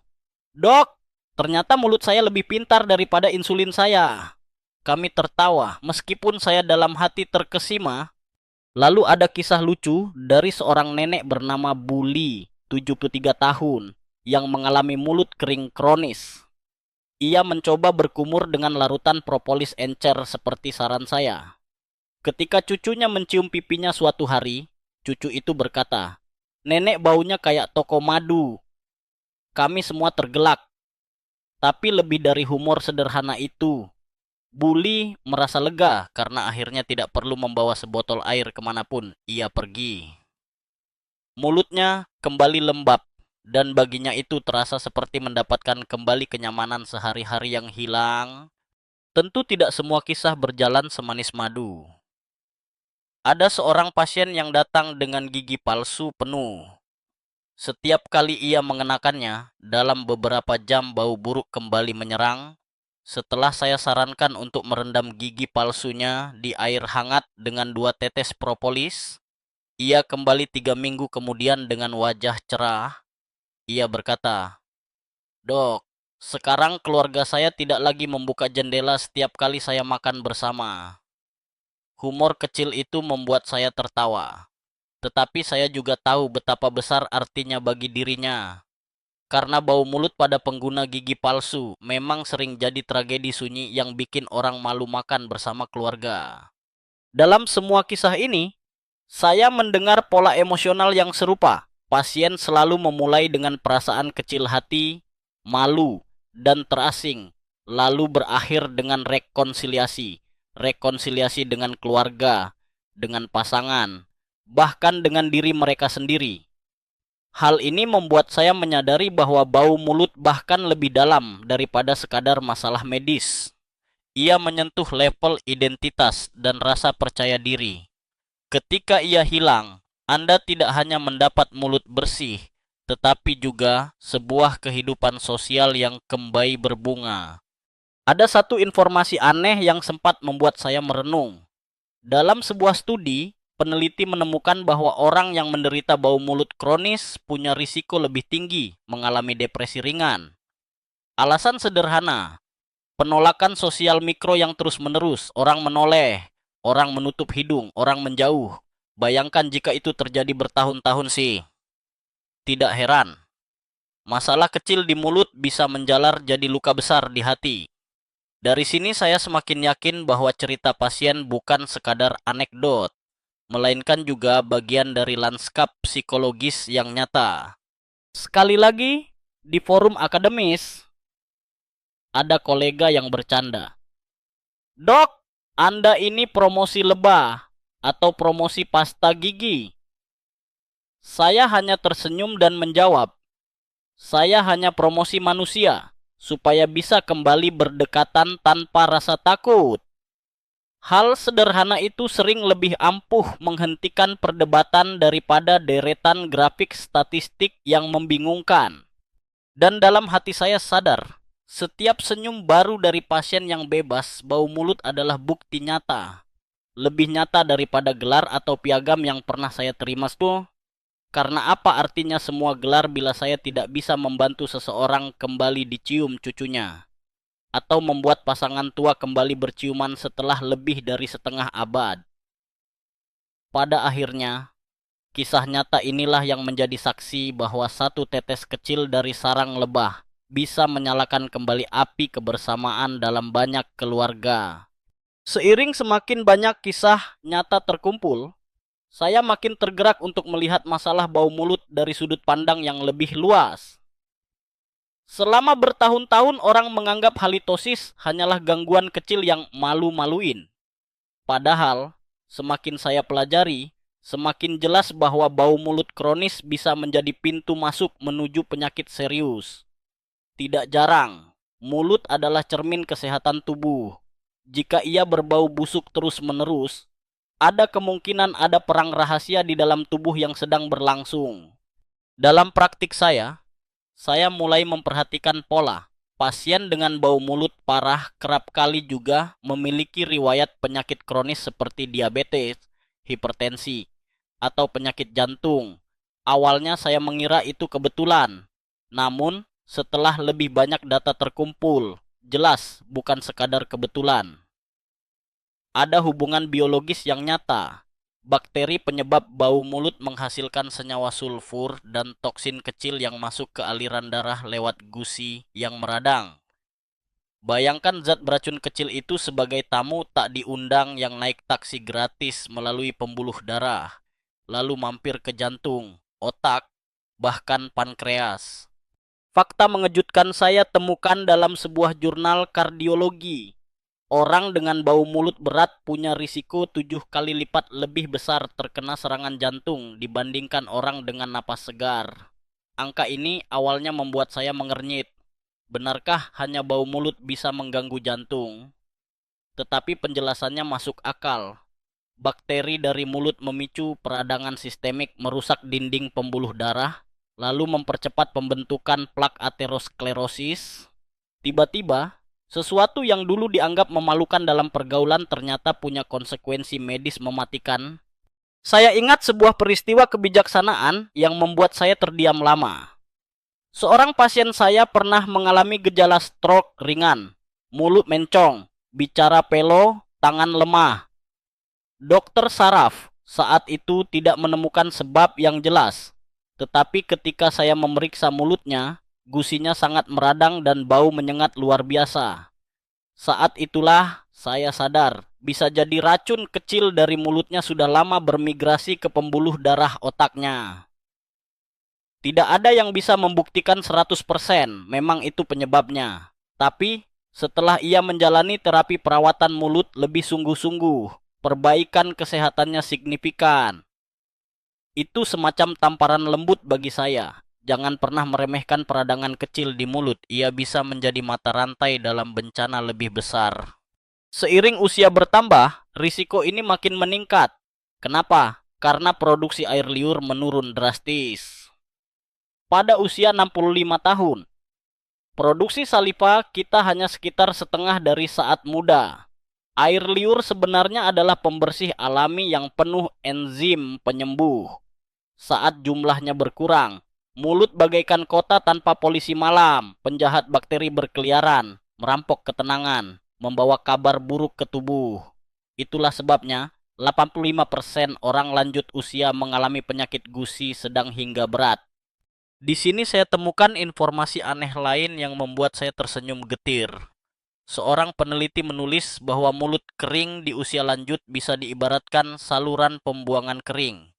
"Dok, ternyata mulut saya lebih pintar daripada insulin saya." Kami tertawa, meskipun saya dalam hati terkesima. Lalu ada kisah lucu dari seorang nenek bernama Buli 73 tahun, yang mengalami mulut kering kronis. Ia mencoba berkumur dengan larutan propolis encer seperti saran saya. Ketika cucunya mencium pipinya suatu hari, cucu itu berkata, "Nenek baunya kayak toko madu." Kami semua tergelak. Tapi lebih dari humor sederhana itu, Bully merasa lega karena akhirnya tidak perlu membawa sebotol air kemanapun ia pergi. Mulutnya kembali lembab, dan baginya itu terasa seperti mendapatkan kembali kenyamanan sehari-hari yang hilang. Tentu tidak semua kisah berjalan semanis madu. Ada seorang pasien yang datang dengan gigi palsu penuh. Setiap kali ia mengenakannya, dalam beberapa jam bau buruk kembali menyerang. Setelah saya sarankan untuk merendam gigi palsunya di air hangat dengan 2 tetes propolis, ia kembali 3 minggu kemudian dengan wajah cerah. Ia berkata, "Dok, sekarang keluarga saya tidak lagi membuka jendela setiap kali saya makan bersama." Humor kecil itu membuat saya tertawa. Tetapi saya juga tahu betapa besar artinya bagi dirinya. Karena bau mulut pada pengguna gigi palsu memang sering jadi tragedi sunyi yang bikin orang malu makan bersama keluarga. Dalam semua kisah ini, saya mendengar pola emosional yang serupa. Pasien selalu memulai dengan perasaan kecil hati, malu, dan terasing, lalu berakhir dengan rekonsiliasi. Rekonsiliasi dengan keluarga, dengan pasangan, bahkan dengan diri mereka sendiri. Hal ini membuat saya menyadari bahwa bau mulut bahkan lebih dalam daripada sekadar masalah medis. Ia menyentuh level identitas dan rasa percaya diri. Ketika ia hilang, Anda tidak hanya mendapat mulut bersih, tetapi juga sebuah kehidupan sosial yang kembali berbunga. Ada satu informasi aneh yang sempat membuat saya merenung. Dalam sebuah studi, peneliti menemukan bahwa orang yang menderita bau mulut kronis punya risiko lebih tinggi mengalami depresi ringan. Alasan sederhana, penolakan sosial mikro yang terus-menerus, orang menoleh, orang menutup hidung, orang menjauh. Bayangkan jika itu terjadi bertahun-tahun sih. Tidak heran, masalah kecil di mulut bisa menjalar jadi luka besar di hati. Dari sini saya semakin yakin bahwa cerita pasien bukan sekadar anekdot, melainkan juga bagian dari lanskap psikologis yang nyata. Sekali lagi, di forum akademis, ada kolega yang bercanda. "Dok, Anda ini promosi lebah atau promosi pasta gigi?" Saya hanya tersenyum dan menjawab, "Saya hanya promosi manusia, supaya bisa kembali berdekatan tanpa rasa takut." Hal sederhana itu sering lebih ampuh menghentikan perdebatan daripada deretan grafik statistik yang membingungkan. Dan dalam hati saya sadar, setiap senyum baru dari pasien yang bebas bau mulut adalah bukti nyata. Lebih nyata daripada gelar atau piagam yang pernah saya terima tuh. Karena apa artinya semua gelar bila saya tidak bisa membantu seseorang kembali dicium cucunya? Atau membuat pasangan tua kembali berciuman setelah lebih dari setengah abad? Pada akhirnya, kisah nyata inilah yang menjadi saksi bahwa satu tetes kecil dari sarang lebah bisa menyalakan kembali api kebersamaan dalam banyak keluarga. Seiring semakin banyak kisah nyata terkumpul, saya makin tergerak untuk melihat masalah bau mulut dari sudut pandang yang lebih luas. Selama bertahun-tahun orang menganggap halitosis hanyalah gangguan kecil yang malu-maluin. Padahal, semakin saya pelajari, semakin jelas bahwa bau mulut kronis bisa menjadi pintu masuk menuju penyakit serius. Tidak jarang, mulut adalah cermin kesehatan tubuh. Jika ia berbau busuk terus-menerus, ada kemungkinan ada perang rahasia di dalam tubuh yang sedang berlangsung. Dalam praktik saya mulai memperhatikan pola. Pasien dengan bau mulut parah kerap kali juga memiliki riwayat penyakit kronis seperti diabetes, hipertensi, atau penyakit jantung. Awalnya saya mengira itu kebetulan. Namun, setelah lebih banyak data terkumpul, jelas bukan sekadar kebetulan. Ada hubungan biologis yang nyata. Bakteri penyebab bau mulut menghasilkan senyawa sulfur dan toksin kecil yang masuk ke aliran darah lewat gusi yang meradang. Bayangkan zat beracun kecil itu sebagai tamu tak diundang yang naik taksi gratis melalui pembuluh darah, lalu mampir ke jantung, otak, bahkan pankreas. Fakta mengejutkan saya temukan dalam sebuah jurnal kardiologi. Orang dengan bau mulut berat punya risiko 7 kali lipat lebih besar terkena serangan jantung dibandingkan orang dengan napas segar. Angka ini awalnya membuat saya mengernyit. Benarkah hanya bau mulut bisa mengganggu jantung? Tetapi penjelasannya masuk akal. Bakteri dari mulut memicu peradangan sistemik merusak dinding pembuluh darah, lalu mempercepat pembentukan plak aterosklerosis. Tiba-tiba, sesuatu yang dulu dianggap memalukan dalam pergaulan ternyata punya konsekuensi medis mematikan. Saya ingat sebuah peristiwa kebijaksanaan yang membuat saya terdiam lama. Seorang pasien saya pernah mengalami gejala stroke ringan, mulut mencong, bicara pelo, tangan lemah. Dokter saraf saat itu tidak menemukan sebab yang jelas, tetapi ketika saya memeriksa mulutnya, gusinya sangat meradang dan bau menyengat luar biasa. Saat itulah saya sadar, bisa jadi racun kecil dari mulutnya sudah lama bermigrasi ke pembuluh darah otaknya. Tidak ada yang bisa membuktikan 100% memang itu penyebabnya. Tapi setelah ia menjalani terapi perawatan mulut lebih sungguh-sungguh, perbaikan kesehatannya signifikan. Itu semacam tamparan lembut bagi saya. Jangan pernah meremehkan peradangan kecil di mulut, ia bisa menjadi mata rantai dalam bencana lebih besar. Seiring usia bertambah, risiko ini makin meningkat. Kenapa? Karena produksi air liur menurun drastis. Pada usia 65 tahun, produksi saliva kita hanya sekitar setengah dari saat muda. Air liur sebenarnya adalah pembersih alami yang penuh enzim penyembuh. Saat jumlahnya berkurang, mulut bagaikan kota tanpa polisi malam, penjahat bakteri berkeliaran, merampok ketenangan, membawa kabar buruk ke tubuh. Itulah sebabnya 85% orang lanjut usia mengalami penyakit gusi sedang hingga berat. Di sini saya temukan informasi aneh lain yang membuat saya tersenyum getir. Seorang peneliti menulis bahwa mulut kering di usia lanjut bisa diibaratkan saluran pembuangan kering.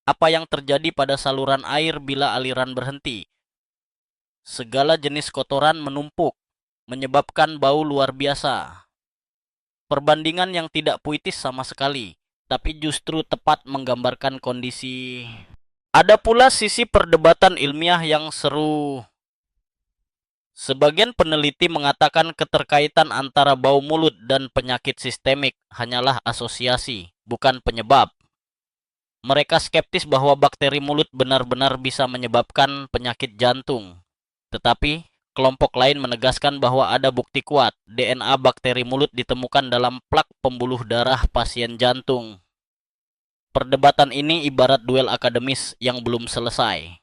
Apa yang terjadi pada saluran air bila aliran berhenti? Segala jenis kotoran menumpuk, menyebabkan bau luar biasa. Perbandingan yang tidak puitis sama sekali, tapi justru tepat menggambarkan kondisi. Ada pula sisi perdebatan ilmiah yang seru. Sebagian peneliti mengatakan keterkaitan antara bau mulut dan penyakit sistemik hanyalah asosiasi, bukan penyebab. Mereka skeptis bahwa bakteri mulut benar-benar bisa menyebabkan penyakit jantung. Tetapi, kelompok lain menegaskan bahwa ada bukti kuat DNA bakteri mulut ditemukan dalam plak pembuluh darah pasien jantung. Perdebatan ini ibarat duel akademis yang belum selesai.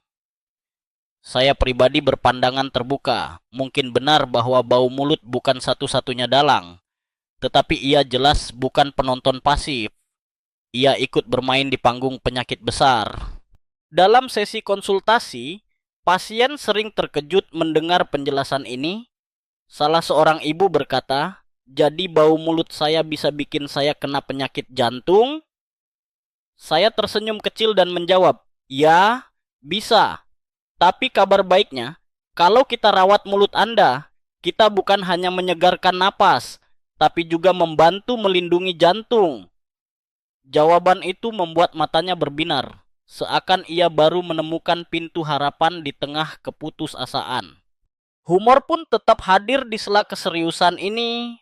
Saya pribadi berpandangan terbuka. Mungkin benar bahwa bau mulut bukan satu-satunya dalang, tetapi ia jelas bukan penonton pasif. Ia ikut bermain di panggung penyakit besar. Dalam sesi konsultasi, pasien sering terkejut mendengar penjelasan ini. Salah seorang ibu berkata, "Jadi bau mulut saya bisa bikin saya kena penyakit jantung?" Saya tersenyum kecil dan menjawab, "Ya, bisa. Tapi kabar baiknya, kalau kita rawat mulut Anda, kita bukan hanya menyegarkan napas, tapi juga membantu melindungi jantung." Jawaban itu membuat matanya berbinar, seakan ia baru menemukan pintu harapan di tengah keputusasaan. Humor pun tetap hadir di sela keseriusan ini.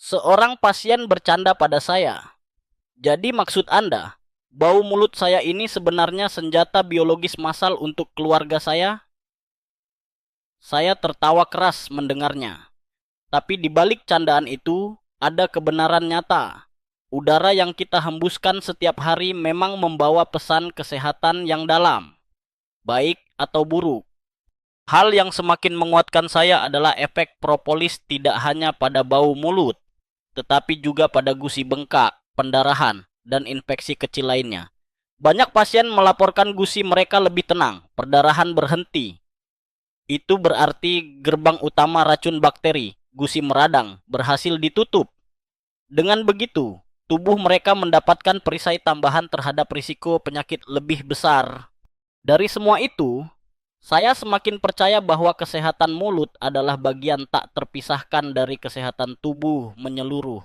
Seorang pasien bercanda pada saya, "Jadi maksud Anda, bau mulut saya ini sebenarnya senjata biologis massal untuk keluarga saya?" Saya tertawa keras mendengarnya. Tapi di balik candaan itu, ada kebenaran nyata. Udara yang kita hembuskan setiap hari memang membawa pesan kesehatan yang dalam, baik atau buruk. Hal yang semakin menguatkan saya adalah efek propolis tidak hanya pada bau mulut, tetapi juga pada gusi bengkak, pendarahan, dan infeksi kecil lainnya. Banyak pasien melaporkan gusi mereka lebih tenang, perdarahan berhenti. Itu berarti gerbang utama racun bakteri, gusi meradang, berhasil ditutup. Dengan begitu, tubuh mereka mendapatkan perisai tambahan terhadap risiko penyakit lebih besar. Dari semua itu, saya semakin percaya bahwa kesehatan mulut adalah bagian tak terpisahkan dari kesehatan tubuh menyeluruh.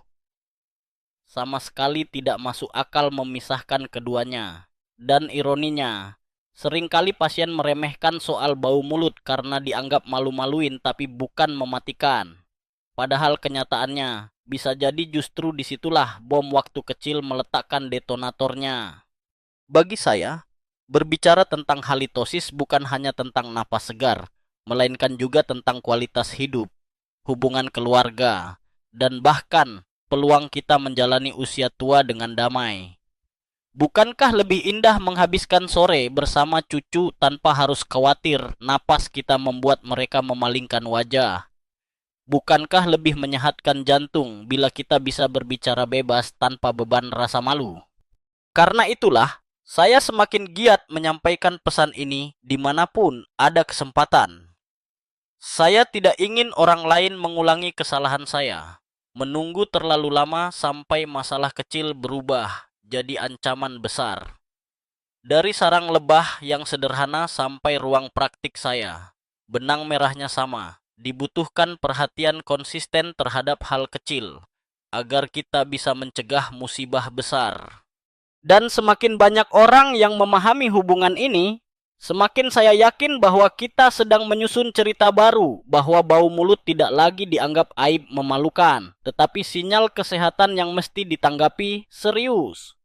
Sama sekali tidak masuk akal memisahkan keduanya. Dan ironinya, seringkali pasien meremehkan soal bau mulut karena dianggap malu-maluin tapi bukan mematikan. Padahal kenyataannya, bisa jadi justru disitulah bom waktu kecil meletakkan detonatornya. Bagi saya, berbicara tentang halitosis bukan hanya tentang napas segar, melainkan juga tentang kualitas hidup, hubungan keluarga, dan bahkan peluang kita menjalani usia tua dengan damai. Bukankah lebih indah menghabiskan sore bersama cucu tanpa harus khawatir napas kita membuat mereka memalingkan wajah? Bukankah lebih menyehatkan jantung bila kita bisa berbicara bebas tanpa beban rasa malu? Karena itulah, saya semakin giat menyampaikan pesan ini dimanapun ada kesempatan. Saya tidak ingin orang lain mengulangi kesalahan saya, menunggu terlalu lama sampai masalah kecil berubah jadi ancaman besar. Dari sarang lebah yang sederhana sampai ruang praktik saya, benang merahnya sama, dibutuhkan perhatian konsisten terhadap hal kecil, agar kita bisa mencegah musibah besar. Dan semakin banyak orang yang memahami hubungan ini, semakin saya yakin bahwa kita sedang menyusun cerita baru, bahwa bau mulut tidak lagi dianggap aib memalukan, tetapi sinyal kesehatan yang mesti ditanggapi serius.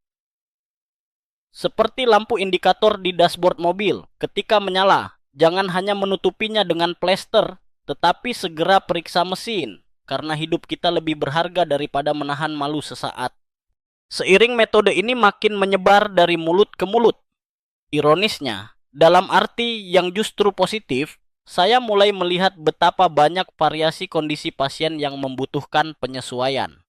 Seperti lampu indikator di dashboard mobil, ketika menyala, jangan hanya menutupinya dengan plester, tetapi segera periksa mesin, karena hidup kita lebih berharga daripada menahan malu sesaat. Seiring metode ini makin menyebar dari mulut ke mulut. Ironisnya, dalam arti yang justru positif, saya mulai melihat betapa banyak variasi kondisi pasien yang membutuhkan penyesuaian.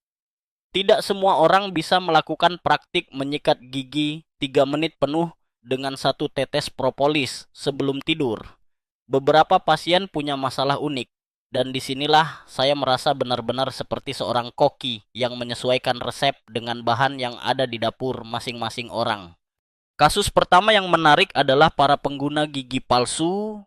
Tidak semua orang bisa melakukan praktik menyikat gigi 3 menit penuh dengan 1 tetes propolis sebelum tidur. Beberapa pasien punya masalah unik. Dan disinilah saya merasa benar-benar seperti seorang koki yang menyesuaikan resep dengan bahan yang ada di dapur masing-masing orang. Kasus pertama yang menarik adalah para pengguna gigi palsu.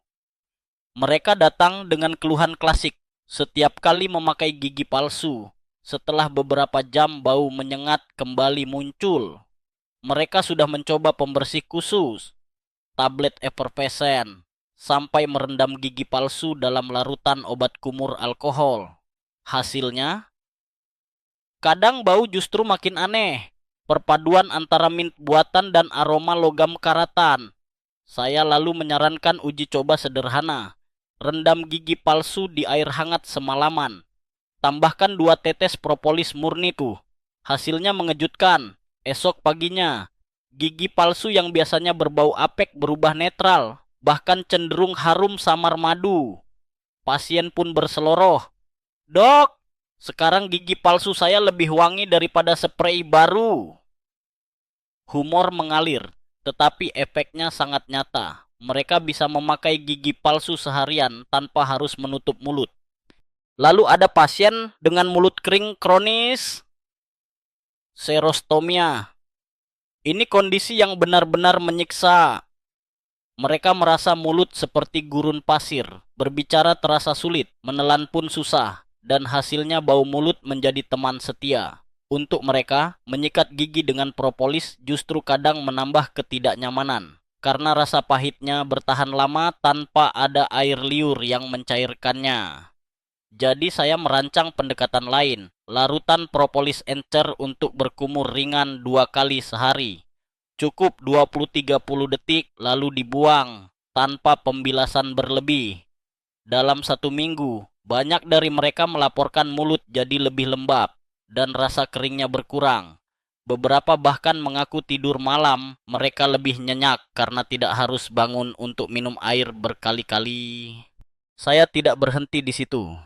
Mereka datang dengan keluhan klasik. Setiap kali memakai gigi palsu, setelah beberapa jam bau menyengat kembali muncul. Mereka sudah mencoba pembersih khusus, tablet effervescent, sampai merendam gigi palsu dalam larutan obat kumur alkohol. Hasilnya, kadang bau justru makin aneh. Perpaduan antara mint buatan dan aroma logam karatan. Saya lalu menyarankan uji coba sederhana. Rendam gigi palsu di air hangat semalaman. Tambahkan 2 tetes propolis murni tuh. Hasilnya mengejutkan. Esok paginya, gigi palsu yang biasanya berbau apek berubah netral. Bahkan cenderung harum samar madu. Pasien pun berseloroh, "Dok, sekarang gigi palsu saya lebih wangi daripada sprei baru." Humor mengalir, tetapi efeknya sangat nyata. Mereka bisa memakai gigi palsu seharian tanpa harus menutup mulut. Lalu ada pasien dengan mulut kering kronis, serostomia. Ini kondisi yang benar-benar menyiksa. Mereka merasa mulut seperti gurun pasir, berbicara terasa sulit, menelan pun susah, dan hasilnya bau mulut menjadi teman setia. Untuk mereka, menyikat gigi dengan propolis justru kadang menambah ketidaknyamanan, karena rasa pahitnya bertahan lama tanpa ada air liur yang mencairkannya. Jadi saya merancang pendekatan lain, larutan propolis encer untuk berkumur ringan 2 kali sehari. Cukup 20-30 detik lalu dibuang tanpa pembilasan berlebih. Dalam 1 minggu, banyak dari mereka melaporkan mulut jadi lebih lembab dan rasa keringnya berkurang. Beberapa bahkan mengaku tidur malam mereka lebih nyenyak karena tidak harus bangun untuk minum air berkali-kali. Saya tidak berhenti di situ.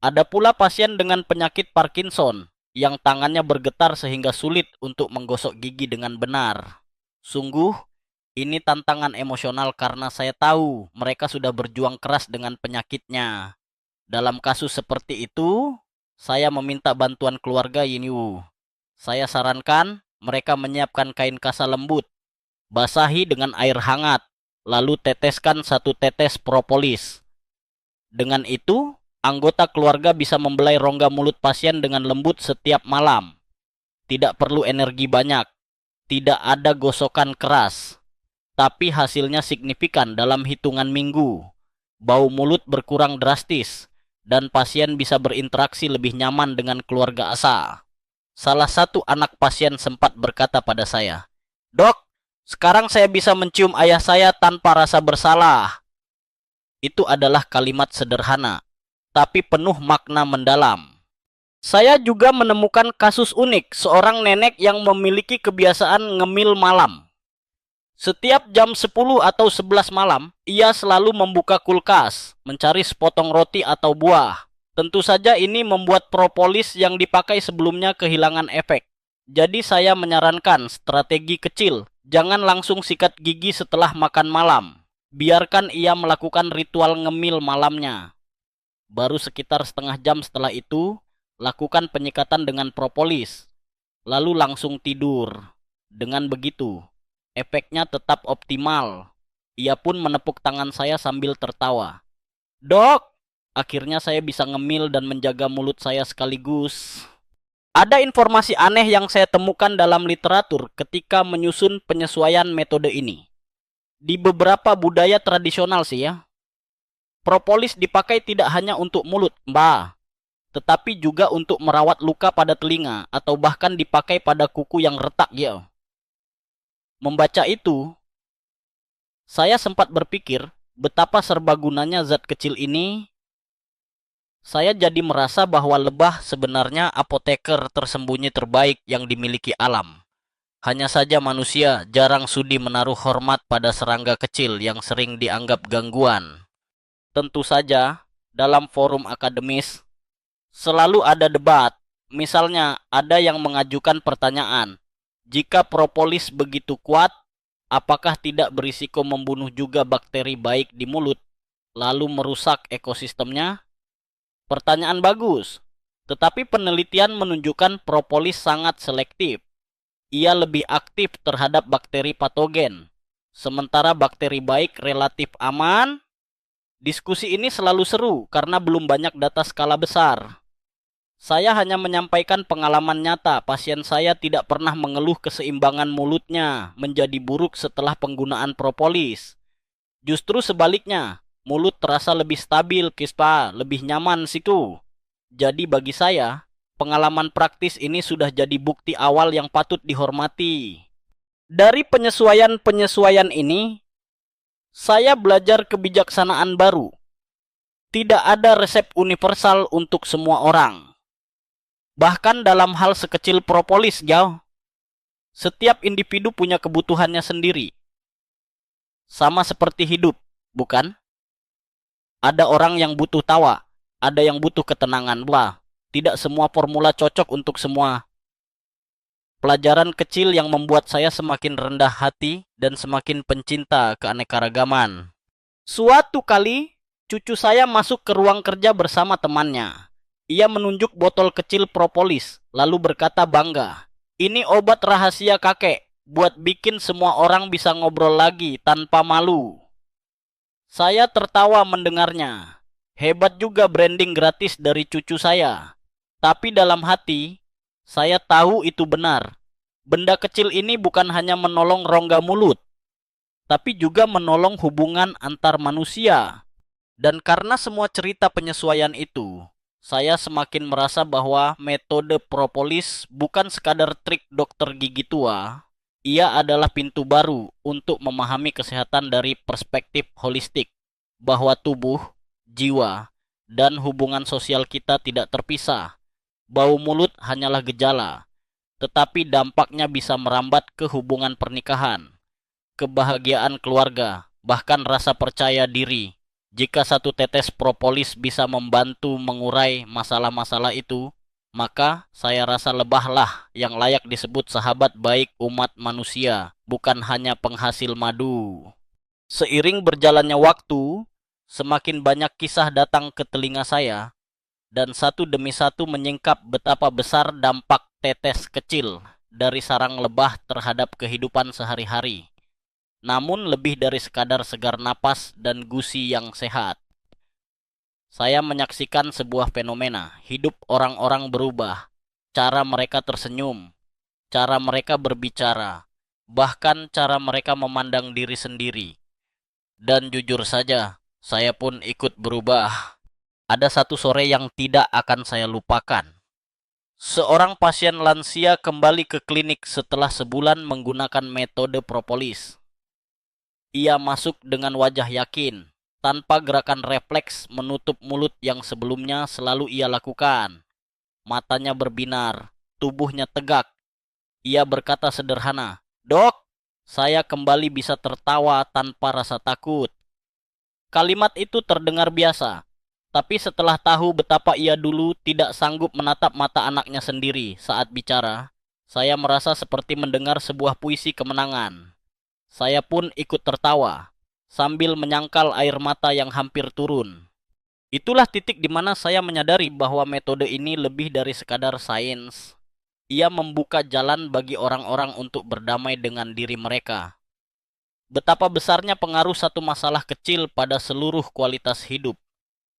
Ada pula pasien dengan penyakit Parkinson yang tangannya bergetar sehingga sulit untuk menggosok gigi dengan benar. Sungguh, ini tantangan emosional karena saya tahu mereka sudah berjuang keras dengan penyakitnya. Dalam kasus seperti itu, saya meminta bantuan keluarga Yinyu. Saya sarankan mereka menyiapkan kain kasa lembut, basahi dengan air hangat, lalu teteskan 1 tetes propolis. Dengan itu, anggota keluarga bisa membelai rongga mulut pasien dengan lembut setiap malam. Tidak perlu energi banyak, tidak ada gosokan keras, tapi hasilnya signifikan dalam hitungan minggu. Bau mulut berkurang drastis, dan pasien bisa berinteraksi lebih nyaman dengan keluarga Asa. Salah satu anak pasien sempat berkata pada saya, "Dok, sekarang saya bisa mencium ayah saya tanpa rasa bersalah." Itu adalah kalimat sederhana, tapi penuh makna mendalam. Saya juga menemukan kasus unik seorang nenek yang memiliki kebiasaan ngemil malam. Setiap jam 10 atau 11 malam, ia selalu membuka kulkas, mencari sepotong roti atau buah. Tentu saja ini membuat propolis yang dipakai sebelumnya kehilangan efek. Jadi saya menyarankan strategi kecil, jangan langsung sikat gigi setelah makan malam. Biarkan ia melakukan ritual ngemil malamnya. Baru sekitar setengah jam setelah itu, lakukan penyikatan dengan propolis, lalu langsung tidur. Dengan begitu, efeknya tetap optimal. Ia pun menepuk tangan saya sambil tertawa. "Dok, akhirnya saya bisa ngemil dan menjaga mulut saya sekaligus." Ada informasi aneh yang saya temukan dalam literatur ketika menyusun penyesuaian metode ini. Di beberapa budaya tradisional sih ya, propolis dipakai tidak hanya untuk mulut, tetapi juga untuk merawat luka pada telinga atau bahkan dipakai pada kuku yang retak ya. Membaca itu, saya sempat berpikir betapa serbagunanya zat kecil ini. Saya jadi merasa bahwa lebah sebenarnya apoteker tersembunyi terbaik yang dimiliki alam. Hanya saja manusia jarang sudi menaruh hormat pada serangga kecil yang sering dianggap gangguan. Tentu saja, dalam forum akademis, selalu ada debat. Misalnya, ada yang mengajukan pertanyaan, jika propolis begitu kuat, apakah tidak berisiko membunuh juga bakteri baik di mulut, lalu merusak ekosistemnya? Pertanyaan bagus, tetapi penelitian menunjukkan propolis sangat selektif. Ia lebih aktif terhadap bakteri patogen, sementara bakteri baik relatif aman. Diskusi ini selalu seru karena belum banyak data skala besar. Saya hanya menyampaikan pengalaman nyata. Pasien saya tidak pernah mengeluh keseimbangan mulutnya menjadi buruk setelah penggunaan propolis. Justru sebaliknya, mulut terasa lebih stabil, Kispa, lebih nyaman situ. Jadi bagi saya, pengalaman praktis ini sudah jadi bukti awal yang patut dihormati. Dari penyesuaian-penyesuaian ini, saya belajar kebijaksanaan baru. Tidak ada resep universal untuk semua orang. Bahkan dalam hal sekecil propolis, setiap individu punya kebutuhannya sendiri. Sama seperti hidup, bukan? Ada orang yang butuh tawa, ada yang butuh ketenangan. Tidak semua formula cocok untuk semua. Pelajaran kecil yang membuat saya semakin rendah hati dan semakin pencinta keanekaragaman. Suatu kali, cucu saya masuk ke ruang kerja bersama temannya. Ia menunjuk botol kecil propolis, lalu berkata bangga, "Ini obat rahasia kakek, buat bikin semua orang bisa ngobrol lagi tanpa malu." Saya tertawa mendengarnya. Hebat juga branding gratis dari cucu saya. Tapi dalam hati, saya tahu itu benar. Benda kecil ini bukan hanya menolong rongga mulut, tapi juga menolong hubungan antar manusia. Dan karena semua cerita penyesuaian itu, saya semakin merasa bahwa metode propolis bukan sekadar trik dokter gigi tua. Ia adalah pintu baru untuk memahami kesehatan dari perspektif holistik, bahwa tubuh, jiwa, dan hubungan sosial kita tidak terpisah. Bau mulut hanyalah gejala, tetapi dampaknya bisa merambat ke hubungan pernikahan, kebahagiaan keluarga, bahkan rasa percaya diri. Jika 1 tetes propolis bisa membantu mengurai masalah-masalah itu, maka saya rasa lebahlah yang layak disebut sahabat baik umat manusia, bukan hanya penghasil madu. Seiring berjalannya waktu, semakin banyak kisah datang ke telinga saya, dan satu demi satu menyingkap betapa besar dampak tetes kecil dari sarang lebah terhadap kehidupan sehari-hari. Namun lebih dari sekadar segar napas dan gusi yang sehat. Saya menyaksikan sebuah fenomena, hidup orang-orang berubah, cara mereka tersenyum, cara mereka berbicara, bahkan cara mereka memandang diri sendiri. Dan jujur saja, saya pun ikut berubah. Ada satu sore yang tidak akan saya lupakan. Seorang pasien lansia kembali ke klinik setelah sebulan menggunakan metode propolis. Ia masuk dengan wajah yakin, tanpa gerakan refleks menutup mulut yang sebelumnya selalu ia lakukan. Matanya berbinar, tubuhnya tegak. Ia berkata sederhana, "Dok, saya kembali bisa tertawa tanpa rasa takut." Kalimat itu terdengar biasa, tapi setelah tahu betapa ia dulu tidak sanggup menatap mata anaknya sendiri saat bicara, saya merasa seperti mendengar sebuah puisi kemenangan. Saya pun ikut tertawa, sambil menyangkal air mata yang hampir turun. Itulah titik di mana saya menyadari bahwa metode ini lebih dari sekadar sains. Ia membuka jalan bagi orang-orang untuk berdamai dengan diri mereka. Betapa besarnya pengaruh satu masalah kecil pada seluruh kualitas hidup.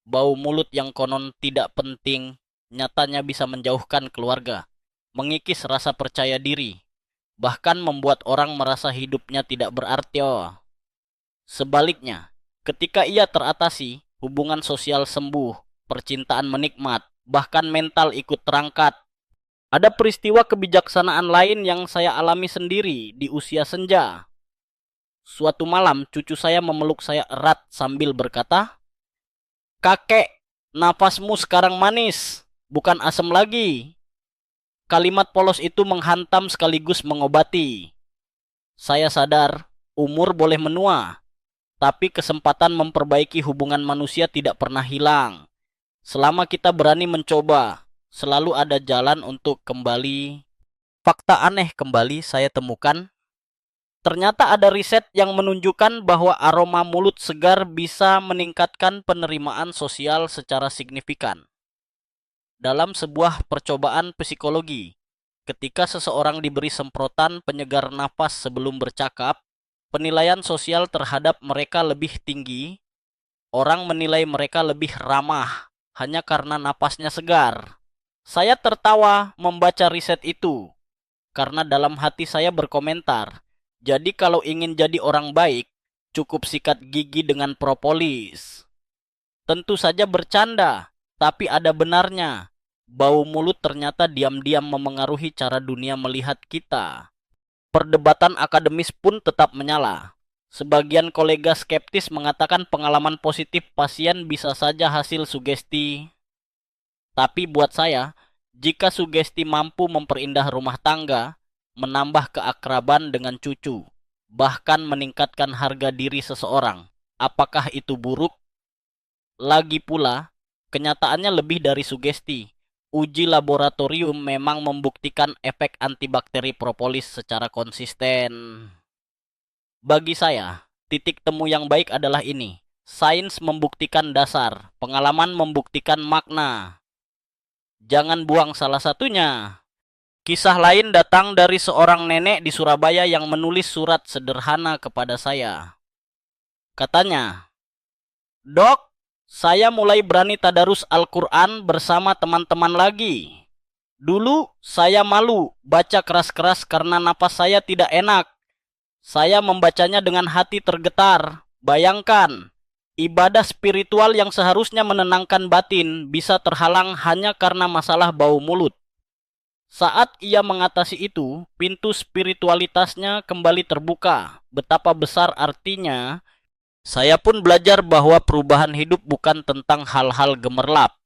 Bau mulut yang konon tidak penting, nyatanya bisa menjauhkan keluarga, mengikis rasa percaya diri, bahkan membuat orang merasa hidupnya tidak berarti. Sebaliknya, ketika ia teratasi, hubungan sosial sembuh, percintaan menikmat, bahkan mental ikut terangkat. Ada peristiwa kebijaksanaan lain yang saya alami sendiri di usia senja. Suatu malam, cucu saya memeluk saya erat sambil berkata, "Kakek, nafasmu sekarang manis, bukan asam lagi." Kalimat polos itu menghantam sekaligus mengobati. Saya sadar, umur boleh menua, tapi kesempatan memperbaiki hubungan manusia tidak pernah hilang. Selama kita berani mencoba, selalu ada jalan untuk kembali. Fakta aneh kembali saya temukan. Ternyata ada riset yang menunjukkan bahwa aroma mulut segar bisa meningkatkan penerimaan sosial secara signifikan. Dalam sebuah percobaan psikologi, ketika seseorang diberi semprotan penyegar nafas sebelum bercakap, penilaian sosial terhadap mereka lebih tinggi. Orang menilai mereka lebih ramah hanya karena napasnya segar. Saya tertawa membaca riset itu, karena dalam hati saya berkomentar, jadi kalau ingin jadi orang baik, cukup sikat gigi dengan propolis. Tentu saja bercanda, tapi ada benarnya. Bau mulut ternyata diam-diam memengaruhi cara dunia melihat kita. Perdebatan akademis pun tetap menyala. Sebagian kolega skeptis mengatakan pengalaman positif pasien bisa saja hasil sugesti. Tapi buat saya, jika sugesti mampu memperindah rumah tangga, menambah keakraban dengan cucu, bahkan meningkatkan harga diri seseorang, apakah itu buruk? Lagi pula, kenyataannya lebih dari sugesti. Uji laboratorium memang membuktikan efek antibakteri propolis secara konsisten. Bagi saya, titik temu yang baik adalah ini. Sains membuktikan dasar, pengalaman membuktikan makna. Jangan buang salah satunya. Kisah lain datang dari seorang nenek di Surabaya yang menulis surat sederhana kepada saya. Katanya, "Dok, saya mulai berani tadarus Al-Quran bersama teman-teman lagi. Dulu saya malu baca keras-keras karena napas saya tidak enak. Saya membacanya dengan hati tergetar. Bayangkan, ibadah spiritual yang seharusnya menenangkan batin bisa terhalang hanya karena masalah bau mulut. Saat ia mengatasi itu, pintu spiritualitasnya kembali terbuka. Betapa besar artinya. Saya pun belajar bahwa perubahan hidup bukan tentang hal-hal gemerlap.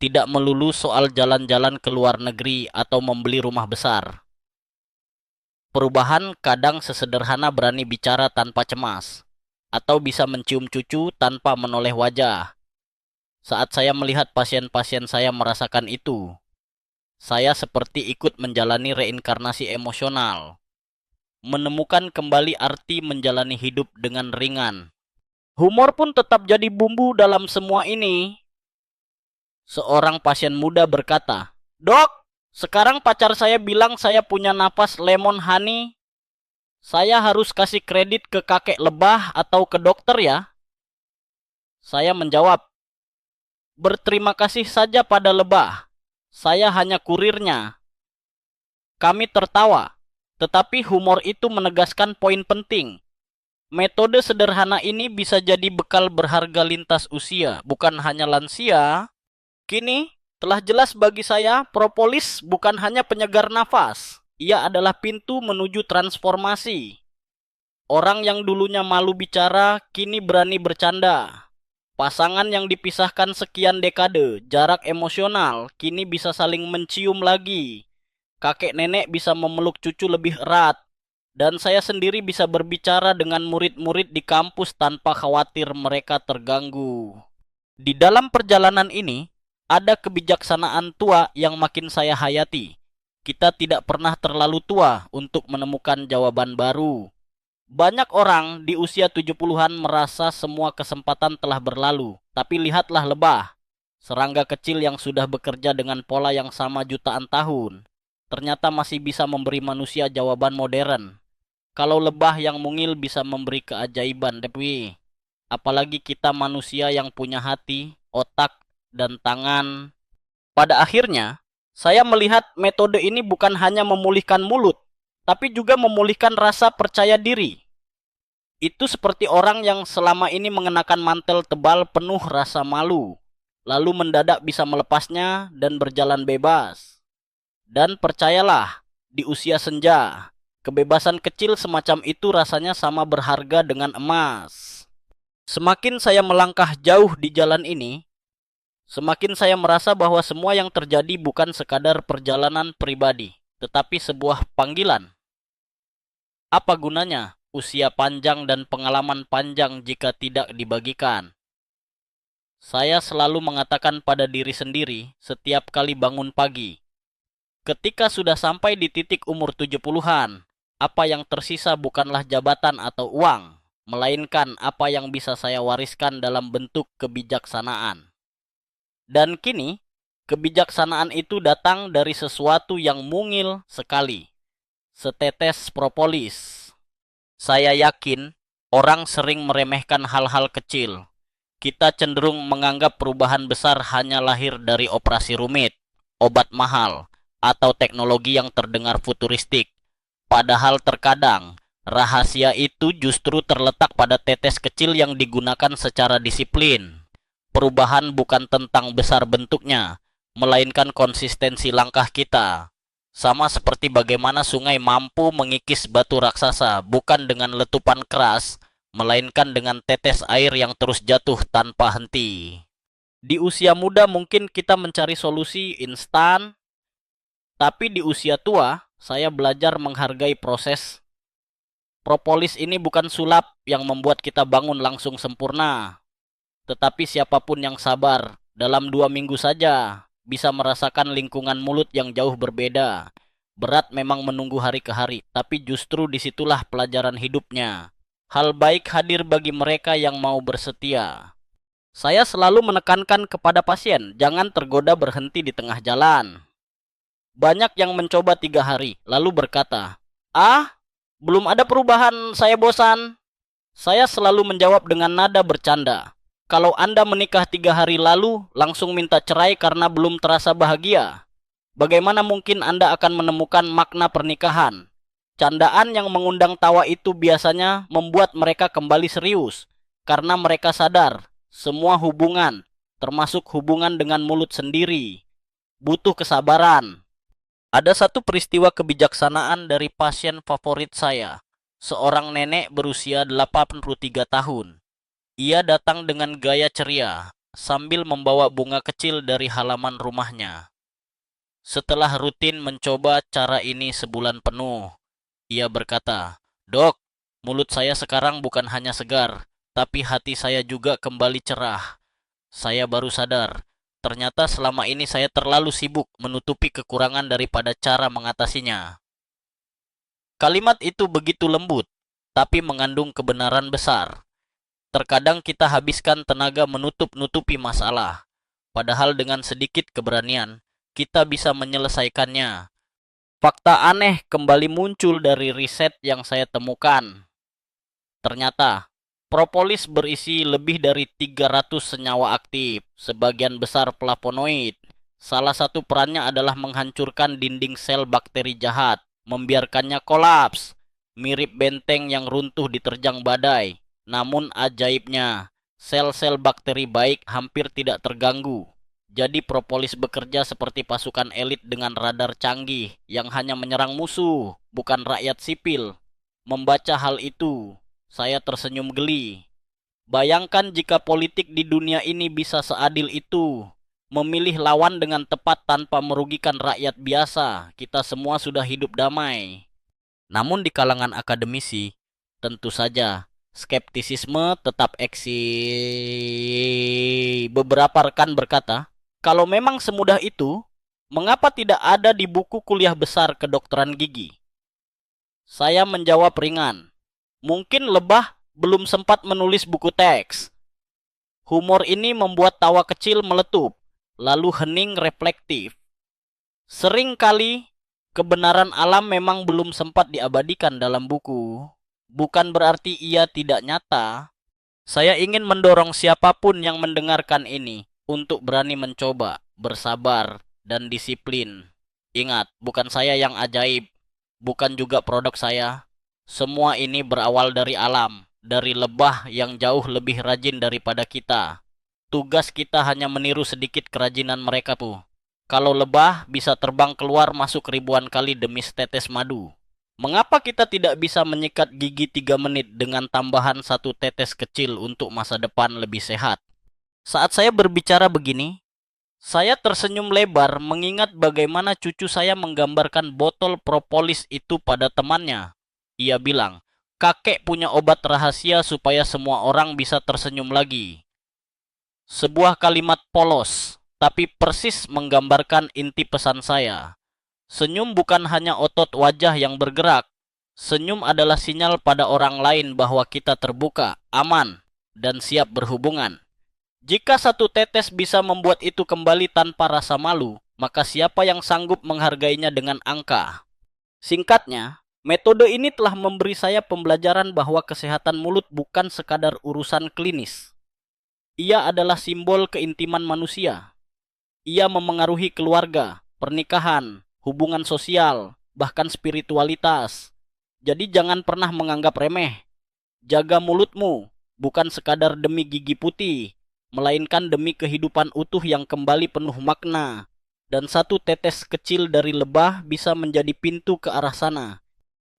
Tidak melulu soal jalan-jalan ke luar negeri atau membeli rumah besar. Perubahan kadang sesederhana berani bicara tanpa cemas, atau bisa mencium cucu tanpa menoleh wajah. Saat saya melihat pasien-pasien saya merasakan itu, Saya seperti ikut menjalani reinkarnasi emosional, menemukan kembali arti menjalani hidup dengan ringan. Humor pun tetap jadi bumbu dalam semua ini. Seorang pasien muda berkata, "Dok, sekarang pacar saya bilang saya punya napas lemon honey. Saya harus kasih kredit ke kakek lebah atau ke dokter ya?" Saya menjawab, "Berterima kasih saja pada lebah. Saya hanya kurirnya." Kami tertawa, tetapi humor itu menegaskan poin penting. Metode sederhana ini bisa jadi bekal berharga lintas usia, bukan hanya lansia. Kini, telah jelas bagi saya, propolis bukan hanya penyegar nafas. Ia adalah pintu menuju transformasi. Orang yang dulunya malu bicara, kini berani bercanda. Pasangan yang dipisahkan sekian dekade, jarak emosional, kini bisa saling mencium lagi. Kakek nenek bisa memeluk cucu lebih erat. Dan saya sendiri bisa berbicara dengan murid-murid di kampus tanpa khawatir mereka terganggu. Di dalam perjalanan ini, ada kebijaksanaan tua yang makin saya hayati. Kita tidak pernah terlalu tua untuk menemukan jawaban baru. Banyak orang di usia 70-an merasa semua kesempatan telah berlalu. Tapi lihatlah lebah, serangga kecil yang sudah bekerja dengan pola yang sama jutaan tahun, ternyata masih bisa memberi manusia jawaban modern. Kalau lebah yang mungil bisa memberi keajaiban, tapi apalagi kita manusia yang punya hati, otak, dan tangan. Pada akhirnya, saya melihat metode ini bukan hanya memulihkan mulut, tapi juga memulihkan rasa percaya diri. Itu seperti orang yang selama ini mengenakan mantel tebal penuh rasa malu, lalu mendadak bisa melepasnya dan berjalan bebas. Dan percayalah, di usia senja, kebebasan kecil semacam itu rasanya sama berharga dengan emas. Semakin saya melangkah jauh di jalan ini, semakin saya merasa bahwa semua yang terjadi bukan sekadar perjalanan pribadi, tetapi sebuah panggilan. Apa gunanya usia panjang dan pengalaman panjang jika tidak dibagikan? Saya selalu mengatakan pada diri sendiri setiap kali bangun pagi, ketika sudah sampai di titik umur 70-an, apa yang tersisa bukanlah jabatan atau uang, melainkan apa yang bisa saya wariskan dalam bentuk kebijaksanaan. Dan kini, kebijaksanaan itu datang dari sesuatu yang mungil sekali, setetes propolis. Saya yakin orang sering meremehkan hal-hal kecil. Kita cenderung menganggap perubahan besar hanya lahir dari operasi rumit, obat mahal, atau teknologi yang terdengar futuristik. Padahal terkadang, rahasia itu justru terletak pada tetes kecil yang digunakan secara disiplin. Perubahan bukan tentang besar bentuknya, melainkan konsistensi langkah kita. Sama seperti bagaimana sungai mampu mengikis batu raksasa bukan dengan letupan keras, melainkan dengan tetes air yang terus jatuh tanpa henti. Di usia muda mungkin kita mencari solusi instan, tapi di usia tua saya belajar menghargai proses. Propolis ini bukan sulap yang membuat kita bangun langsung sempurna, tetapi siapapun yang sabar, dalam 2 minggu saja bisa merasakan lingkungan mulut yang jauh berbeda. Berat memang menunggu hari ke hari, tapi justru disitulah pelajaran hidupnya. Hal baik hadir bagi mereka yang mau bersetia. Saya selalu menekankan kepada pasien, jangan tergoda berhenti di tengah jalan. Banyak yang mencoba 3 hari, lalu berkata, "Ah, belum ada perubahan, saya bosan." Saya selalu menjawab dengan nada bercanda. Kalau Anda menikah 3 hari lalu, langsung minta cerai karena belum terasa bahagia, bagaimana mungkin Anda akan menemukan makna pernikahan? Candaan yang mengundang tawa itu biasanya membuat mereka kembali serius, karena mereka sadar, semua hubungan, termasuk hubungan dengan mulut sendiri, butuh kesabaran. Ada satu peristiwa kebijaksanaan dari pasien favorit saya, seorang nenek berusia 83 tahun. Ia datang dengan gaya ceria, sambil membawa bunga kecil dari halaman rumahnya. Setelah rutin mencoba cara ini sebulan penuh, ia berkata, "Dok, mulut saya sekarang bukan hanya segar, tapi hati saya juga kembali cerah. Saya baru sadar, Ternyata selama ini saya terlalu sibuk menutupi kekurangan daripada cara mengatasinya. Kalimat itu begitu lembut, tapi mengandung kebenaran besar. Terkadang kita habiskan tenaga menutup-nutupi masalah, padahal dengan sedikit keberanian, kita bisa menyelesaikannya. Fakta aneh kembali muncul dari riset yang saya temukan. Ternyata, propolis berisi lebih dari 300 senyawa aktif, sebagian besar flavonoid. Salah satu perannya adalah menghancurkan dinding sel bakteri jahat, membiarkannya kolaps, mirip benteng yang runtuh diterjang badai. Namun ajaibnya, sel-sel bakteri baik hampir tidak terganggu. Jadi propolis bekerja seperti pasukan elit dengan radar canggih yang hanya menyerang musuh, bukan rakyat sipil. Membaca hal itu, saya tersenyum geli. Bayangkan jika politik di dunia ini bisa seadil itu. Memilih lawan dengan tepat tanpa merugikan rakyat biasa, kita semua sudah hidup damai. Namun di kalangan akademisi, tentu saja, skeptisisme tetap eksis. Beberapa rekan berkata, kalau memang semudah itu, mengapa tidak ada di buku kuliah besar kedokteran gigi? Saya menjawab ringan, mungkin lebah belum sempat menulis buku teks. Humor ini membuat tawa kecil meletup, lalu hening reflektif. Sering kali kebenaran alam memang belum sempat diabadikan dalam buku. Bukan berarti ia tidak nyata. Saya ingin mendorong siapapun yang mendengarkan ini untuk berani mencoba, bersabar, dan disiplin. Ingat, bukan saya yang ajaib, bukan juga produk saya. Semua ini berawal dari alam, dari lebah yang jauh lebih rajin daripada kita. Tugas kita hanya meniru sedikit kerajinan mereka, Bu. Kalau lebah bisa terbang keluar masuk ribuan kali demi setetes madu, mengapa kita tidak bisa menyikat gigi 3 menit dengan tambahan satu tetes kecil untuk masa depan lebih sehat? Saat saya berbicara begini, saya tersenyum lebar mengingat bagaimana cucu saya menggambarkan botol propolis itu pada temannya. Ia bilang, kakek punya obat rahasia supaya semua orang bisa tersenyum lagi. Sebuah kalimat polos, tapi persis menggambarkan inti pesan saya. Senyum bukan hanya otot wajah yang bergerak. Senyum adalah sinyal pada orang lain bahwa kita terbuka, aman, dan siap berhubungan. Jika satu tetes bisa membuat itu kembali tanpa rasa malu, maka siapa yang sanggup menghargainya dengan angka? Singkatnya, metode ini telah memberi saya pembelajaran bahwa kesehatan mulut bukan sekadar urusan klinis. Ia adalah simbol keintiman manusia. Ia memengaruhi keluarga, pernikahan, hubungan sosial, bahkan spiritualitas. Jadi jangan pernah menganggap remeh. Jaga mulutmu, bukan sekadar demi gigi putih, melainkan demi kehidupan utuh yang kembali penuh makna. Dan satu tetes kecil dari lebah bisa menjadi pintu ke arah sana.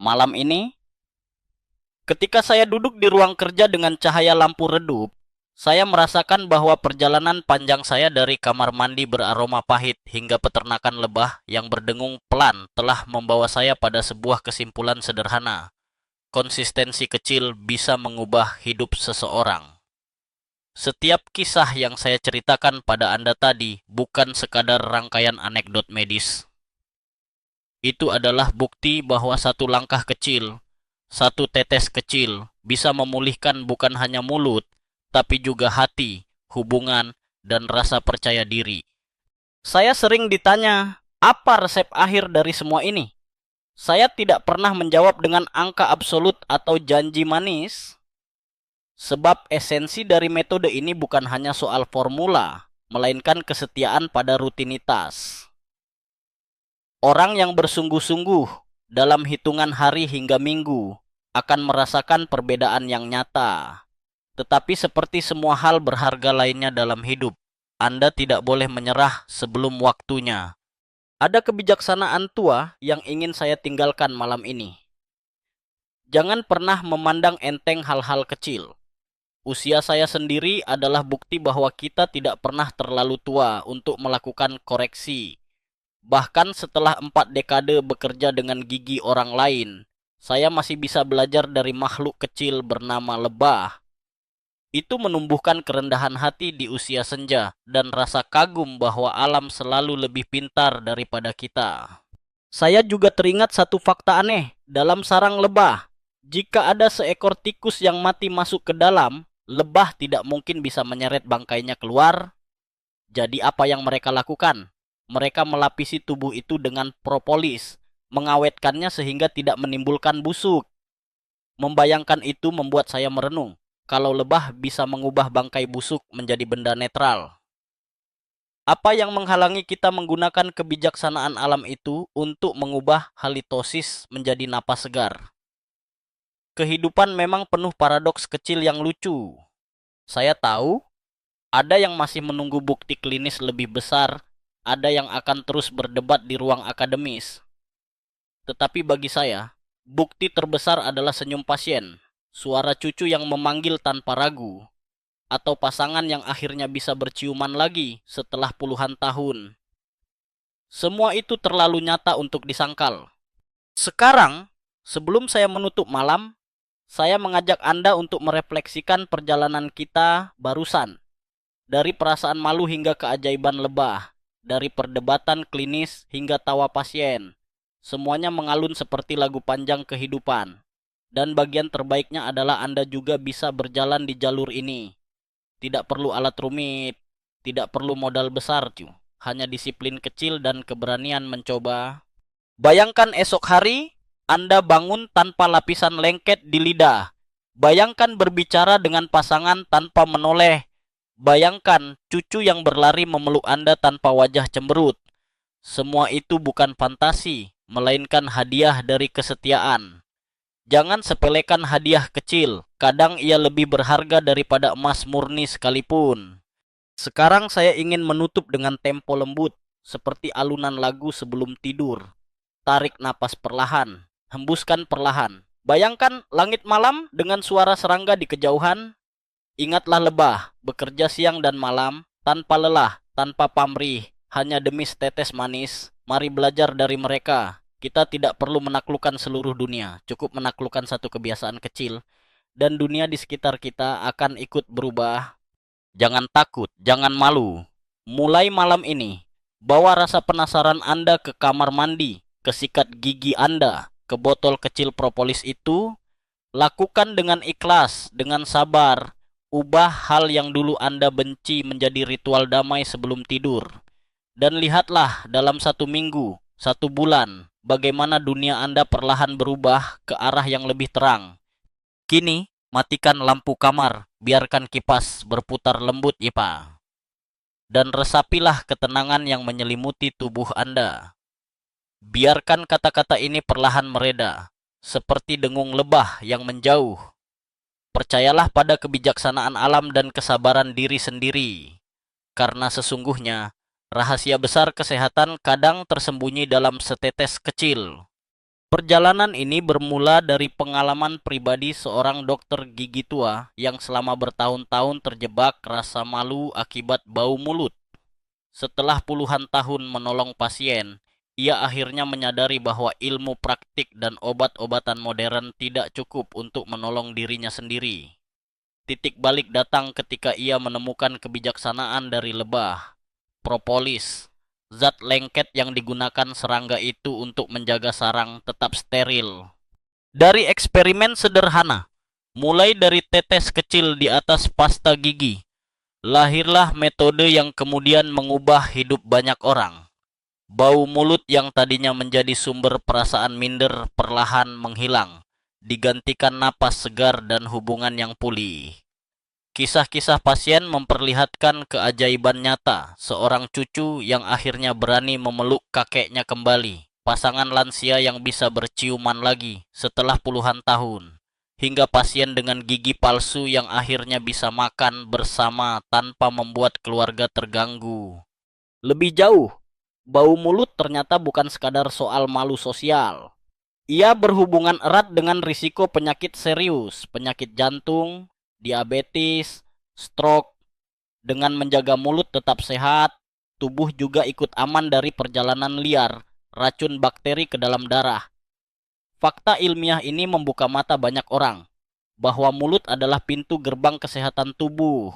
Malam ini, ketika saya duduk di ruang kerja dengan cahaya lampu redup, saya merasakan bahwa perjalanan panjang saya dari kamar mandi beraroma pahit hingga peternakan lebah yang berdengung pelan telah membawa saya pada sebuah kesimpulan sederhana. Konsistensi kecil bisa mengubah hidup seseorang. Setiap kisah yang saya ceritakan pada Anda tadi bukan sekadar rangkaian anekdot medis. Itu adalah bukti bahwa satu langkah kecil, satu tetes kecil bisa memulihkan bukan hanya mulut, tapi juga hati, hubungan, dan rasa percaya diri. Saya sering ditanya, apa resep akhir dari semua ini? Saya tidak pernah menjawab dengan angka absolut atau janji manis. Sebab esensi dari metode ini bukan hanya soal formula, melainkan kesetiaan pada rutinitas. Orang yang bersungguh-sungguh dalam hitungan hari hingga minggu akan merasakan perbedaan yang nyata. Tetapi seperti semua hal berharga lainnya dalam hidup, Anda tidak boleh menyerah sebelum waktunya. Ada kebijaksanaan tua yang ingin saya tinggalkan malam ini. Jangan pernah memandang enteng hal-hal kecil. Usia saya sendiri adalah bukti bahwa kita tidak pernah terlalu tua untuk melakukan koreksi. Bahkan setelah 4 dekade bekerja dengan gigi orang lain, saya masih bisa belajar dari makhluk kecil bernama lebah. Itu menumbuhkan kerendahan hati di usia senja dan rasa kagum bahwa alam selalu lebih pintar daripada kita. Saya juga teringat satu fakta aneh dalam sarang lebah. Jika ada seekor tikus yang mati masuk ke dalam, lebah tidak mungkin bisa menyeret bangkainya keluar. Jadi apa yang mereka lakukan? Mereka melapisi tubuh itu dengan propolis, mengawetkannya sehingga tidak menimbulkan busuk. Membayangkan itu membuat saya merenung. Kalau lebah bisa mengubah bangkai busuk menjadi benda netral, apa yang menghalangi kita menggunakan kebijaksanaan alam itu untuk mengubah halitosis menjadi napas segar? Kehidupan memang penuh paradoks kecil yang lucu. Saya tahu ada yang masih menunggu bukti klinis lebih besar, ada yang akan terus berdebat di ruang akademis. Tetapi bagi saya, bukti terbesar adalah senyum pasien, suara cucu yang memanggil tanpa ragu, atau pasangan yang akhirnya bisa berciuman lagi setelah puluhan tahun. Semua itu terlalu nyata untuk disangkal. Sekarang, sebelum saya menutup malam, saya mengajak Anda untuk merefleksikan perjalanan kita barusan. Dari perasaan malu hingga keajaiban lebah, dari perdebatan klinis hingga tawa pasien. Semuanya mengalun seperti lagu panjang kehidupan. Dan bagian terbaiknya adalah Anda juga bisa berjalan di jalur ini. Tidak perlu alat rumit, tidak perlu modal besar, cuy. Hanya disiplin kecil dan keberanian mencoba. Bayangkan esok hari, Anda bangun tanpa lapisan lengket di lidah. Bayangkan berbicara dengan pasangan tanpa menoleh. Bayangkan cucu yang berlari memeluk Anda tanpa wajah cemberut. Semua itu bukan fantasi, melainkan hadiah dari kesetiaan. Jangan sepelekan hadiah kecil, kadang ia lebih berharga daripada emas murni sekalipun. Sekarang saya ingin menutup dengan tempo lembut, seperti alunan lagu sebelum tidur. Tarik napas perlahan, hembuskan perlahan. Bayangkan langit malam dengan suara serangga di kejauhan. Ingatlah lebah, bekerja siang dan malam, tanpa lelah, tanpa pamrih, hanya demi setetes manis. Mari belajar dari mereka. Kita tidak perlu menaklukkan seluruh dunia, cukup menaklukkan satu kebiasaan kecil, dan dunia di sekitar kita akan ikut berubah. Jangan takut, jangan malu. Mulai malam ini, bawa rasa penasaran Anda ke kamar mandi, ke sikat gigi Anda, ke botol kecil propolis itu. Lakukan dengan ikhlas, dengan sabar. Ubah hal yang dulu Anda benci menjadi ritual damai sebelum tidur. Dan lihatlah dalam 1 minggu, 1 bulan, bagaimana dunia Anda perlahan berubah ke arah yang lebih terang. Kini, matikan lampu kamar, biarkan kipas berputar lembut, ya Pak. Dan resapilah ketenangan yang menyelimuti tubuh Anda. Biarkan kata-kata ini perlahan mereda, seperti dengung lebah yang menjauh. Percayalah pada kebijaksanaan alam dan kesabaran diri sendiri. Karena sesungguhnya, rahasia besar kesehatan kadang tersembunyi dalam setetes kecil. Perjalanan ini bermula dari pengalaman pribadi seorang dokter gigi tua yang selama bertahun-tahun terjebak rasa malu akibat bau mulut. Setelah puluhan tahun menolong pasien, ia akhirnya menyadari bahwa ilmu praktik dan obat-obatan modern tidak cukup untuk menolong dirinya sendiri. Titik balik datang ketika ia menemukan kebijaksanaan dari lebah, propolis, zat lengket yang digunakan serangga itu untuk menjaga sarang tetap steril. Dari eksperimen sederhana, mulai dari tetes kecil di atas pasta gigi, lahirlah metode yang kemudian mengubah hidup banyak orang. Bau mulut yang tadinya menjadi sumber perasaan minder perlahan menghilang, digantikan napas segar dan hubungan yang pulih. Kisah-kisah pasien memperlihatkan keajaiban nyata seorang cucu yang akhirnya berani memeluk kakeknya kembali, pasangan lansia yang bisa berciuman lagi setelah puluhan tahun, hingga pasien dengan gigi palsu yang akhirnya bisa makan bersama tanpa membuat keluarga terganggu. Lebih jauh, bau mulut ternyata bukan sekadar soal malu sosial. Ia berhubungan erat dengan risiko penyakit serius, penyakit jantung, diabetes, stroke. Dengan menjaga mulut tetap sehat, tubuh juga ikut aman dari perjalanan liar, racun bakteri ke dalam darah. Fakta ilmiah ini membuka mata banyak orang. bahwa mulut adalah pintu gerbang kesehatan tubuh.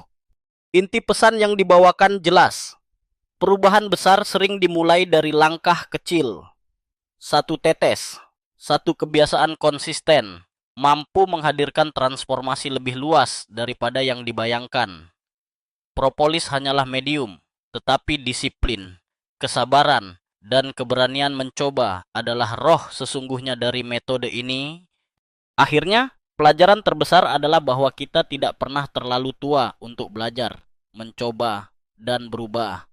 Inti pesan yang dibawakan jelas. Perubahan besar sering dimulai dari langkah kecil. Satu tetes, satu kebiasaan konsisten, mampu menghadirkan transformasi lebih luas daripada yang dibayangkan. Propolis hanyalah medium, tetapi disiplin, kesabaran, dan keberanian mencoba adalah roh sesungguhnya dari metode ini. Akhirnya, pelajaran terbesar adalah bahwa kita tidak pernah terlalu tua untuk belajar, mencoba, dan berubah.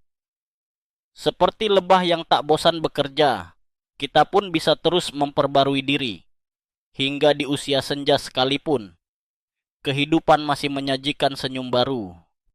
Seperti lebah yang tak bosan bekerja, kita pun bisa terus memperbarui diri. Hingga di usia senja sekalipun, kehidupan masih menyajikan senyum baru.